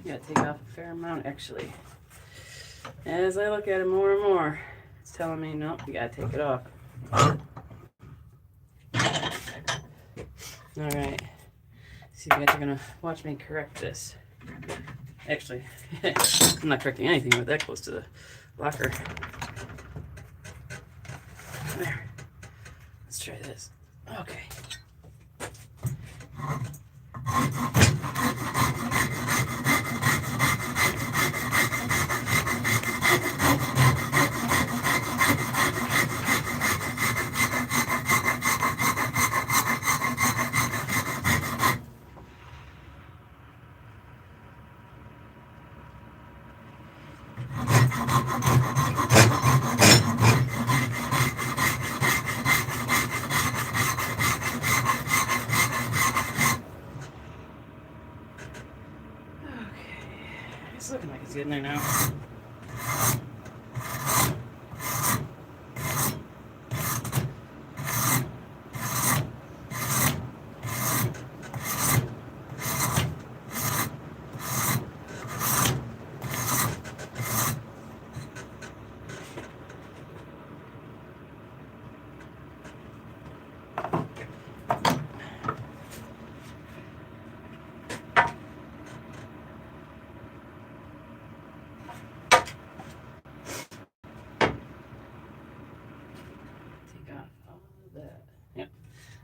gotta take off a fair amount actually. As I look at it more and more, it's telling me, nope, you gotta take it off. Alright. See, you guys are gonna watch me correct this. Actually, I'm not correcting anything with that close to the locker. There. Let's try this. Okay. It's looking like it's getting there now.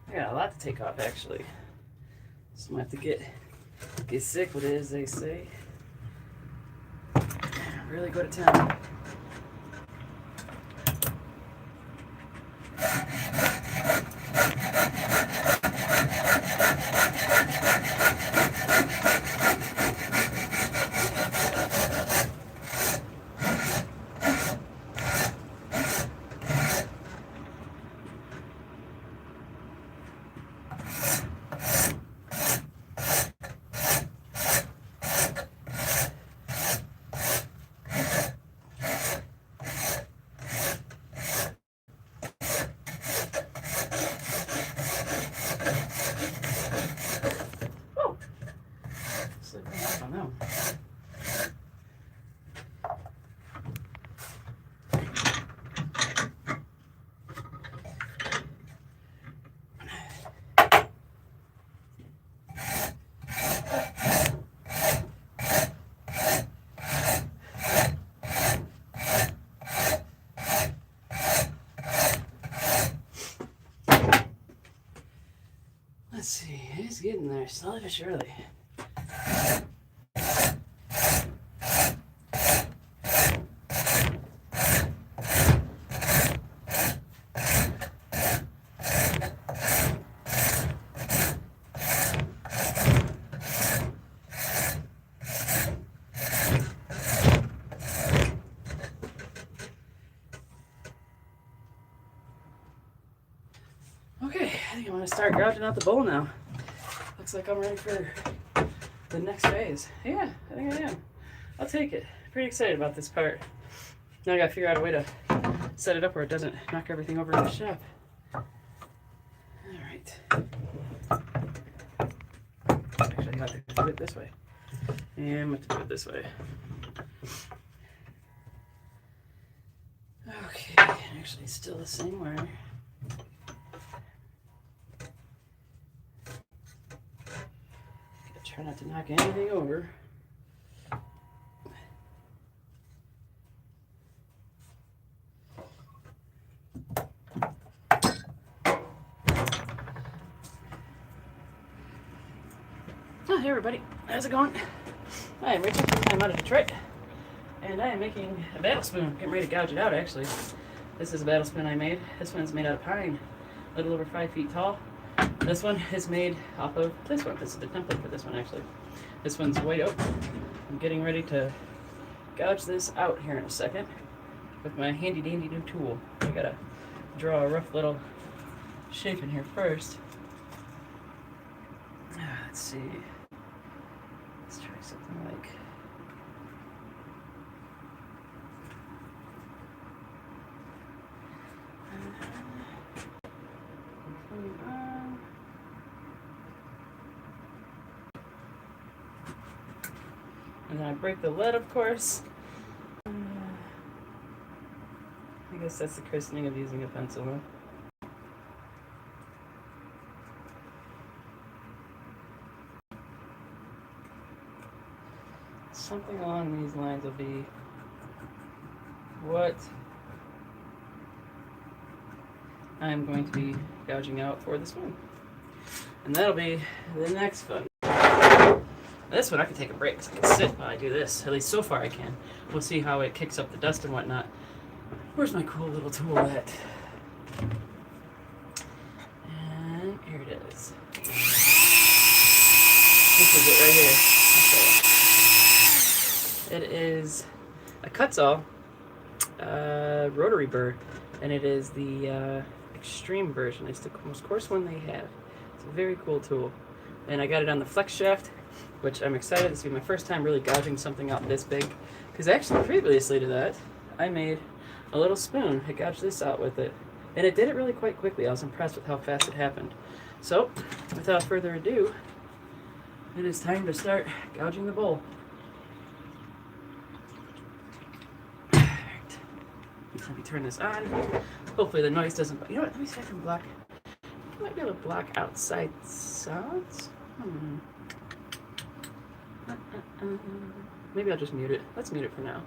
I got a lot to take off actually. So I'm gonna have to get sick with it, as they say. Really go to town. Let's see, it's getting there, slowly but surely. gonna start gouging out the bowl now. Looks like I'm ready for the next phase. Yeah, I think I am. I'll take it. Pretty excited about this part. Now I gotta figure out a way to set it up where it doesn't knock everything over in the shop. Alright. Actually, I have to do it this way. And I'm going to do it this way. Okay, actually still the same wire. Gotta try not to knock anything over. Oh, hey everybody, how's it going? Hi, I'm Rachel. I'm out of Detroit, and I am making a battle spoon. Getting ready to gouge it out, actually. This is a battle spoon I made. This one's made out of pine, a little over 5 feet tall. This one is made off of this one. This is the template for this one, actually. This one's white oak. I'm getting ready to gouge this out here in a second with my handy dandy new tool. I gotta draw a rough little shape in here first. Let's see. Let's try something like. And then I break the lead, of course. I guess that's the christening of using a pencil, huh? Something along these lines will be what I'm going to be gouging out for this one. And that'll be the next fun. This one I can take a break because I can sit while I do this. At least so far I can. We'll see how it kicks up the dust and whatnot. Where's my cool little tool at? And here it is. This is it right here. It is a Kutzall rotary burr, and it is the extreme version. It's the most coarse one they have. It's a very cool tool. And I got it on the flex shaft, which I'm excited. This will be my first time really gouging something out this big. Because actually, previously to that, I made a little spoon. I gouged this out with it. And it did it really quite quickly. I was impressed with how fast it happened. So, without further ado, it is time to start gouging the bowl. Alright. Let me turn this on. Hopefully the noise doesn't... You know what? Let me see if I can block... I might be able to block outside sounds. Maybe I'll just mute it. Let's mute it for now.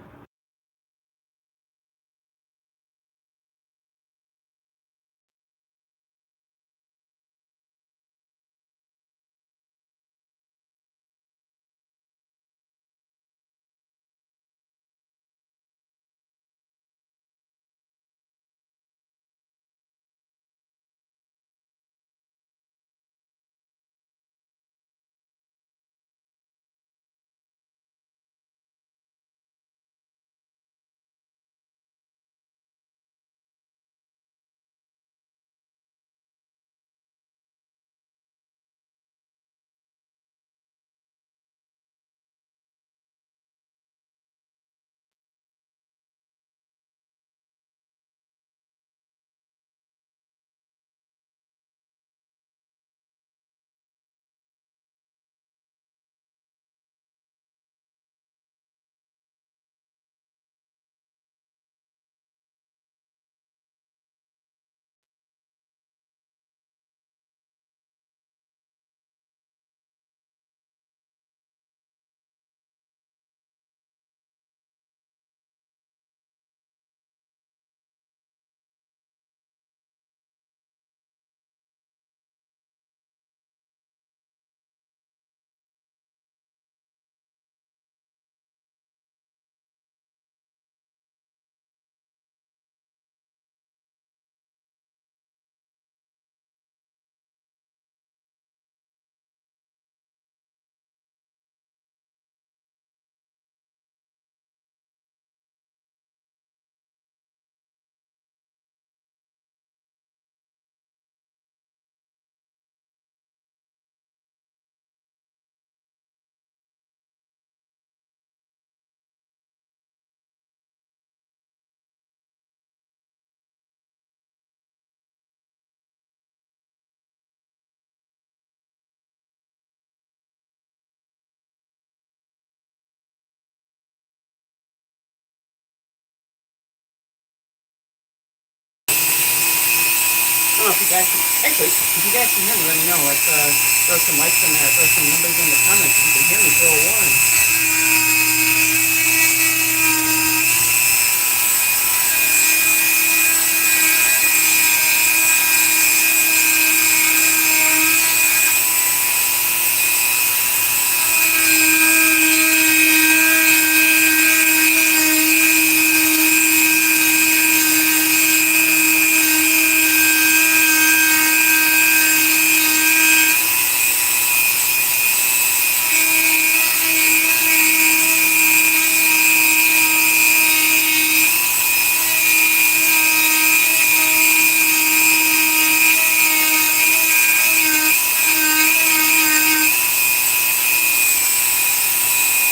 if you guys can, actually, if you guys can hear me, let me know. Let's throw some likes in there, throw some numbers in the comments. If you can hear me, throw a one.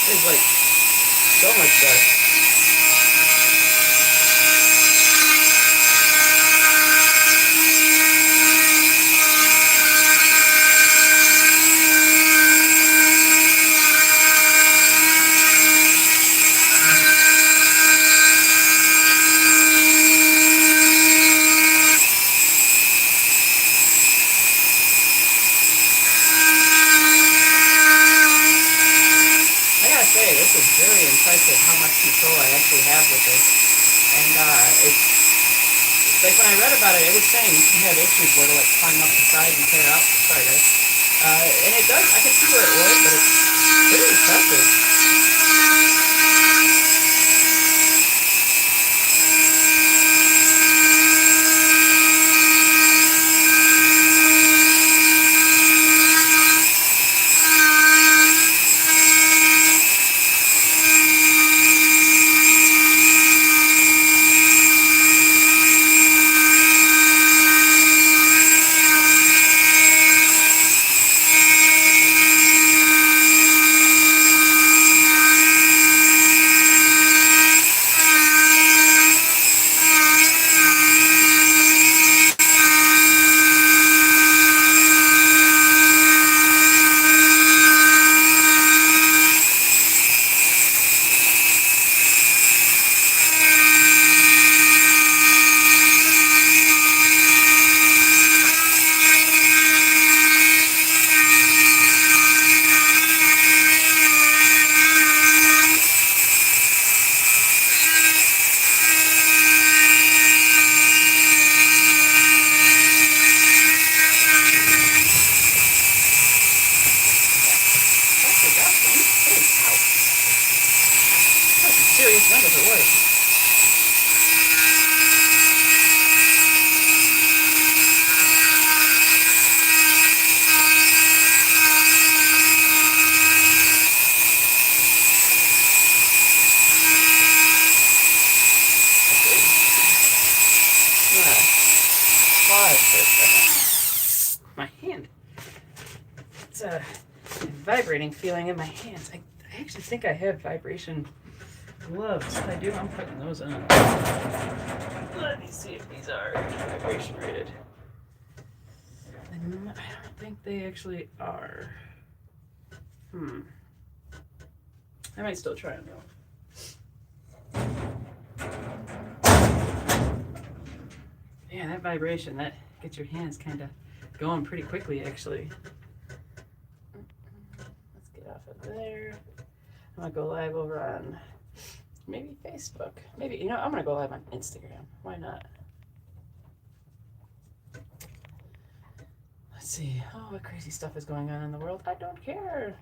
It's like so much better. I gotta say, this is very impressive how much control I actually have with this. And it's like when I read about it, it was saying you can have issues where it'll like climb up the side and tear out. Sorry guys. And it does. I can see where it would, but it's pretty impressive. Serious numbers at work. Pause for a second. My hand. It's a vibrating feeling in my hands. I actually think I have vibration gloves. If I do, I'm putting those on. Let me see if these are vibration rated. I don't think they actually are. I might still try them though. Yeah, that vibration, that gets your hands kind of going pretty quickly actually. Let's get off of there. I'm gonna go live over on maybe Facebook. Maybe, you know, I'm gonna go live on Instagram. Why not? Let's see. Oh, what crazy stuff is going on in the world? I don't care.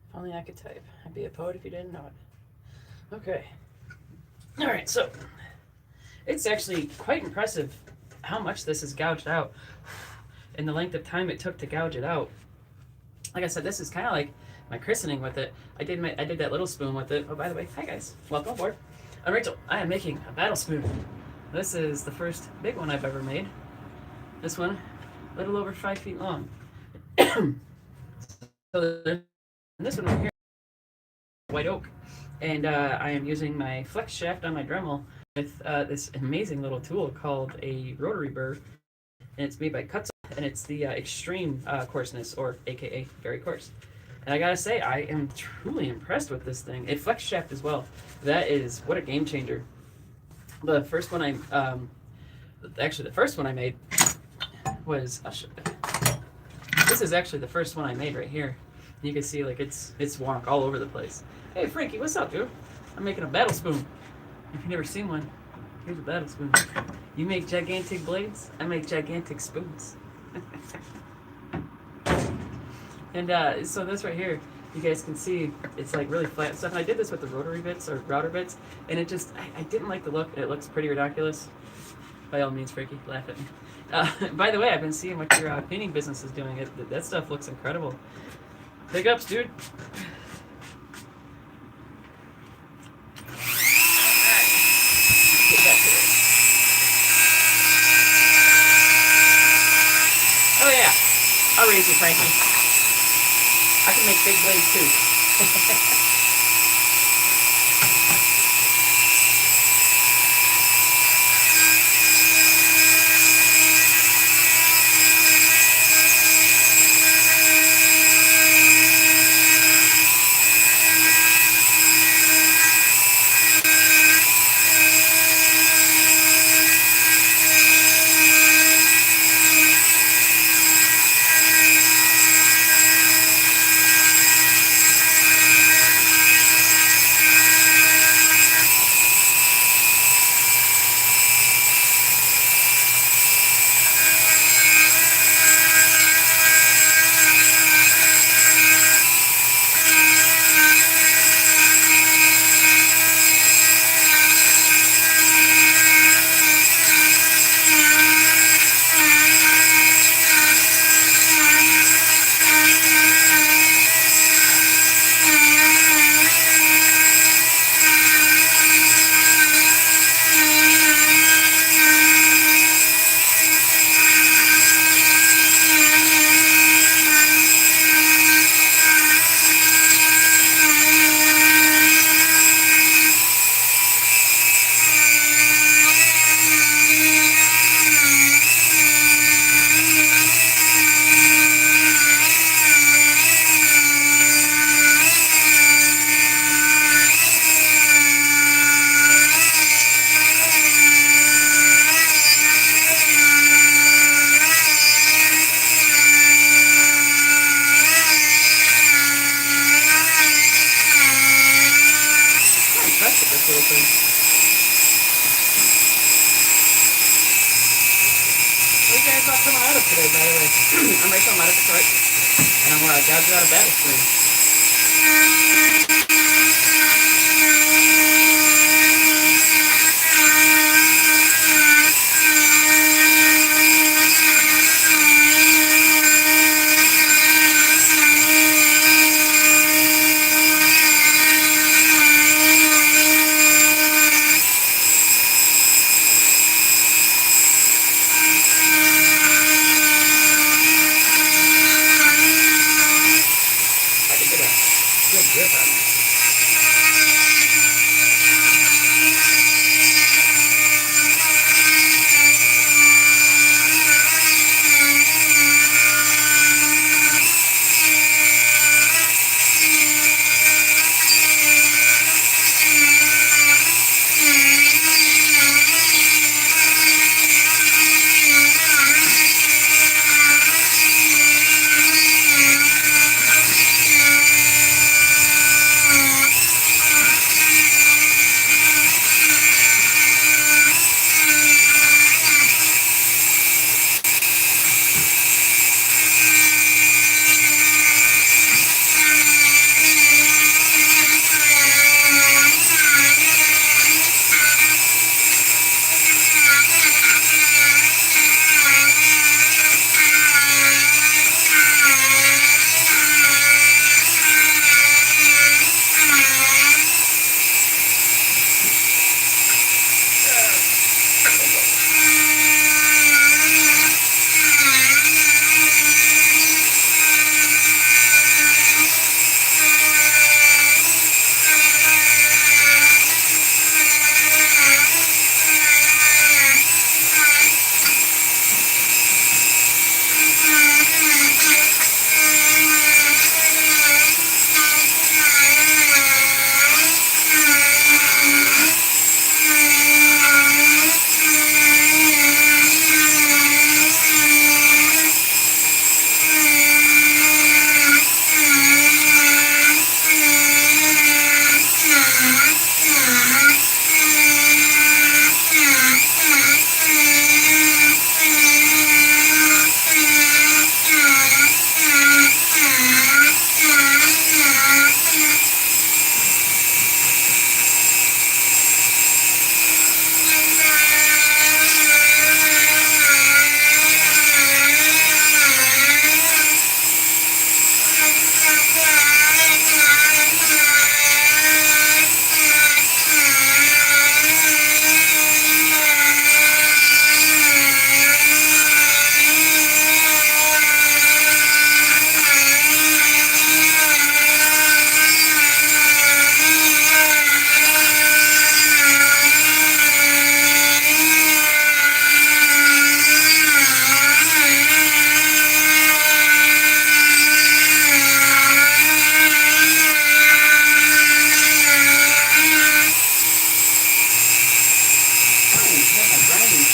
If only I could type. I'd be a poet if you didn't know it. Okay. All right, so it's actually quite impressive how much this is gouged out in the length of time it took to gouge it out. Like I said, this is kind of like my christening with it. I did that little spoon with it. Oh, by the way, hi guys, welcome aboard. I'm Rachel. I am making a battle spoon. This is the first big one I've ever made. This one, a little over 5 feet long. So this one over here, white oak, and I am using my flex shaft on my Dremel with this amazing little tool called a rotary burr, and it's made by Cuts, and it's the extreme coarseness, or AKA very coarse. And I gotta say, I am truly impressed with this thing. It flex shaft as well. That is what a game changer. The first one actually the first one I made was this is actually the first one I made right here. You can see like it's wonk all over the place. Hey Frankie, what's up, dude? I'm making a battle spoon. If you've never seen one, here's a battle spoon. You make gigantic blades, I make gigantic spoons. And so this right here, you guys can see it's like really flat stuff. And I did this with the rotary bits or router bits, and it just I didn't like the look. It looks pretty ridiculous. By all means, Frankie, laugh at me. By the way, I've been seeing what your painting business is doing. That stuff looks incredible. Big ups, dude. Oh yeah, I'll raise you, Frankie. I can make big blades too. Little thing. What are you guys all coming out of today, by the way? I'm Rachel, I'm out of Detroit, and I'm gouging out a battle screen. Good grip on that.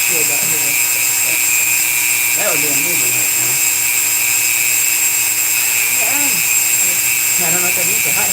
shield out here. That would be amazing right now. I don't know what that means. Hi.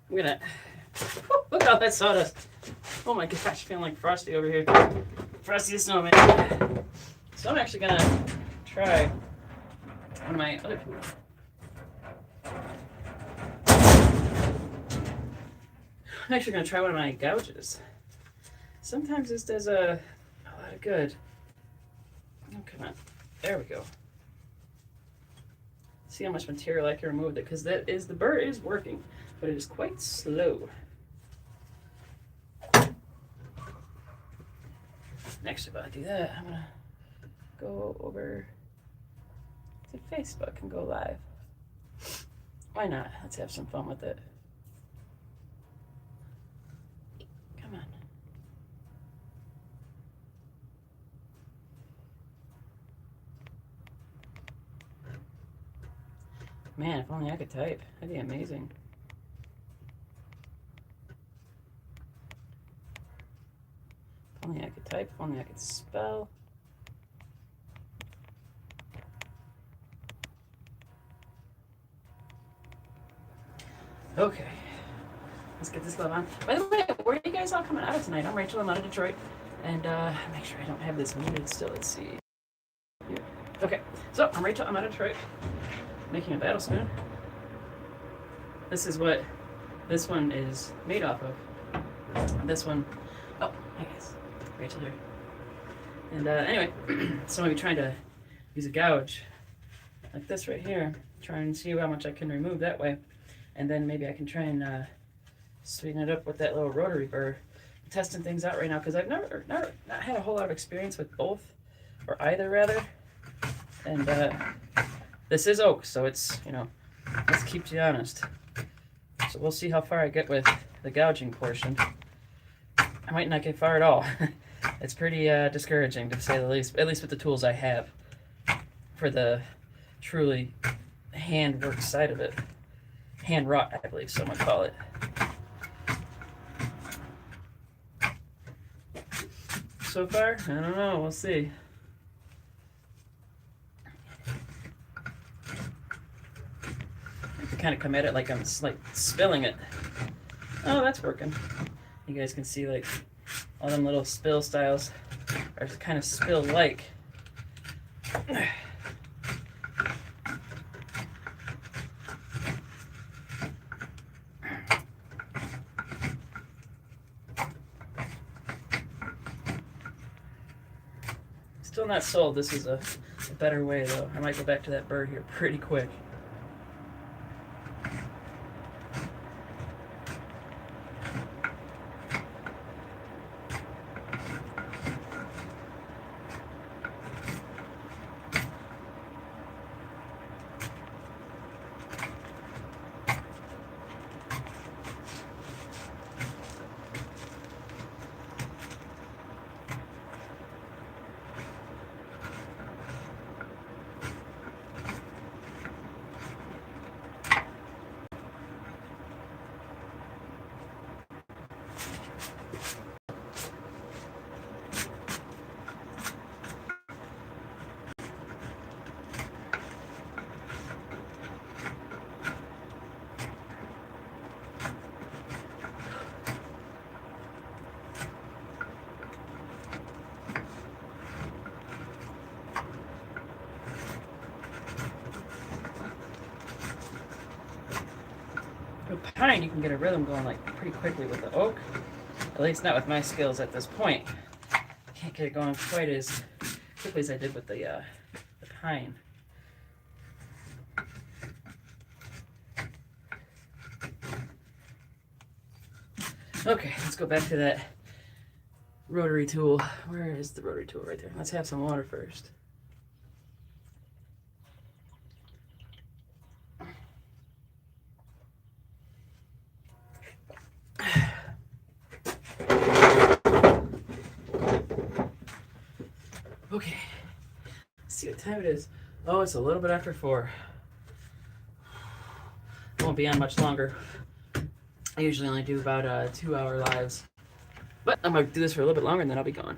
I'm gonna look at all that sawdust. Oh my gosh, feeling like Frosty over here. Frosty the Snowman. So I'm actually gonna try one of my other tools. I'm actually gonna try one of my gouges. Sometimes this does a lot of good. Oh, come on. There we go. See how much material I can remove it, because that is, the burr is working, but it is quite slow. Next, if I do that, I'm gonna go over to Facebook and go live. Why not? Let's have some fun with it. Come on. Man, if only I could type. That'd be amazing. If only I could type. If only I could spell. Okay. Let's get this love on. By the way, where are you guys all coming out of tonight? I'm Rachel. I'm out of Detroit. And make sure I don't have this muted still. Let's see. Yeah. Okay. So, I'm Rachel. I'm out of Detroit. Making a battle spoon. This is what this one is made off of. This one, oh, hi guys, Rachel here. And anyway, so I'm gonna be trying to use a gouge like this right here, try and see how much I can remove that way, and then maybe I can try and sweeten it up with that little rotary burr. I'm testing things out right now because I've never not had a whole lot of experience with both, or either rather, and this is oak, so it's, you know, let's keep you honest. So we'll see how far I get with the gouging portion. I might not get far at all. It's pretty discouraging, to say the least, at least with the tools I have for the truly handwork side of it. Hand wrought, I believe some would call it. So far, I don't know, we'll see. Kind of come at it like I'm like spilling it. Oh, that's working. You guys can see like all them little spill styles are kind of spill like. Still not sold. This is a better way, though. I might go back to that bird here pretty quick. With pine, you can get a rhythm going like pretty quickly. With the oak, at least not with my skills at this point. I can't get it going quite as quickly as I did with the pine. Okay, let's go back to that rotary tool. Where is the rotary tool? Right there. Let's have some water first. Okay, let's see what time it is. Oh, it's a little bit after 4. I won't be on much longer. I usually only do about 2-hour lives. But I'm going to do this for a little bit longer and then I'll be gone.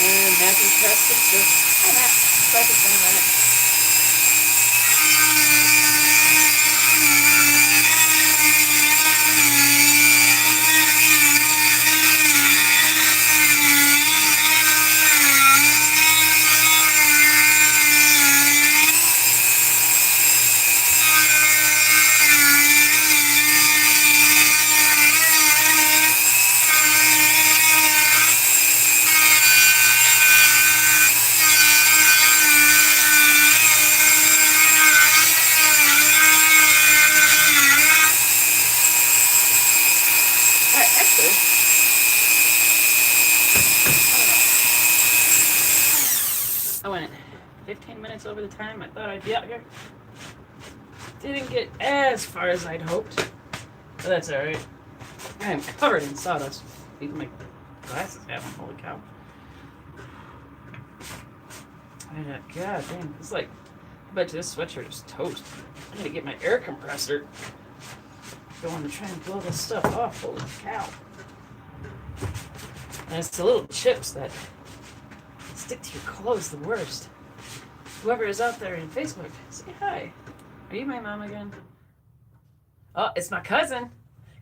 And Matthew pressed it. Just, oh, Matt, back in a minute. I went 15 minutes over the time I thought I'd be out here. Didn't get as far as I'd hoped, but that's alright. I am covered in sawdust. Even my glasses have them, holy cow. God damn, it's like, I bet you this sweatshirt is toast. I need to get my air compressor going to try and blow this stuff off, holy cow. And it's the little chips that stick to your clothes the worst. Whoever is out there in Facebook, say hi. Are you my mom again? Oh, it's my cousin.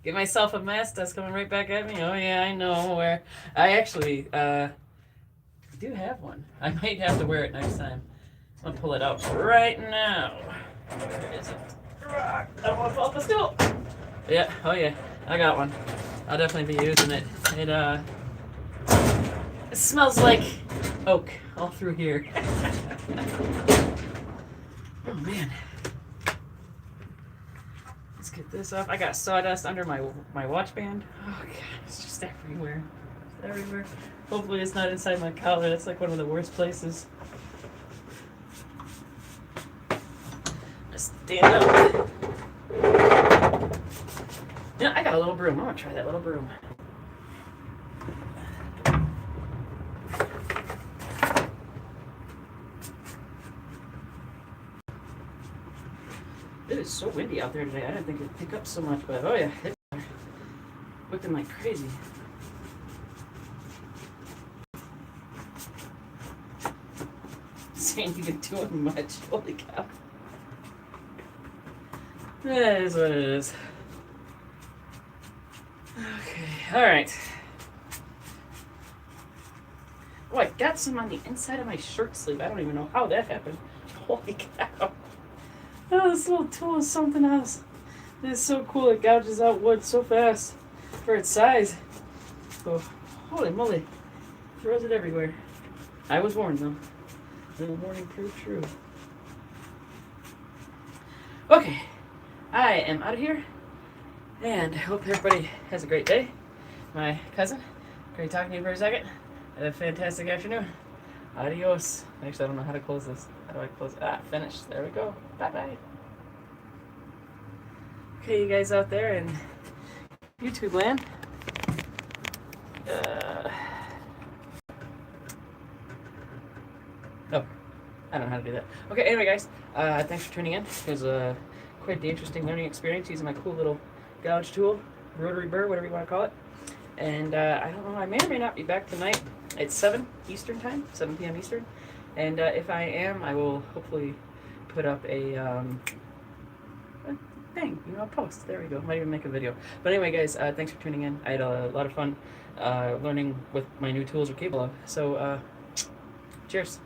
Give myself a mask that's coming right back at me. Oh yeah, I know where. I actually do have one. I might have to wear it next time. I'm gonna pull it out right now. Where is it? I don't want to fall off the stool. Yeah, oh yeah, I got one. I'll definitely be using it. It smells like oak all through here. Oh man. Let's get this off. I got sawdust under my watch band. Oh god, it's just everywhere. It's everywhere. Hopefully it's not inside my collar. That's like one of the worst places. Just stand up. Yeah, I got a little broom. I'm gonna try that little broom. It is so windy out there today. I didn't think it'd pick up so much, but oh yeah, it's whipping like crazy. This ain't even doing much. Holy cow. That is what it is. Okay, alright. Oh, I got some on the inside of my shirt sleeve. I don't even know how that happened. Holy cow. Oh, this little tool is something else. It is so cool. It gouges out wood so fast for its size. Oh, holy moly. Throws it everywhere. I was warned, though. The warning proved true. Okay. I am out of here. And I hope everybody has a great day. My cousin, great talking to you for a second. Have a fantastic afternoon. Adios. Actually, I don't know how to close this. How do I close it? Finish. There we go. Bye-bye. Okay, you guys out there in YouTube land. Oh, I don't know how to do that. Okay, anyway, guys. Thanks for tuning in. It was quite the interesting learning experience using my cool little gouge tool, rotary burr, whatever you want to call it. And I don't know, I may or may not be back tonight. It's 7 Eastern time, 7 p.m. Eastern. And if I am, I will hopefully put up a thing, a post. There we go. Might even make a video. But anyway, guys, thanks for tuning in. I had a lot of fun learning what my new tools are capable of. So, cheers.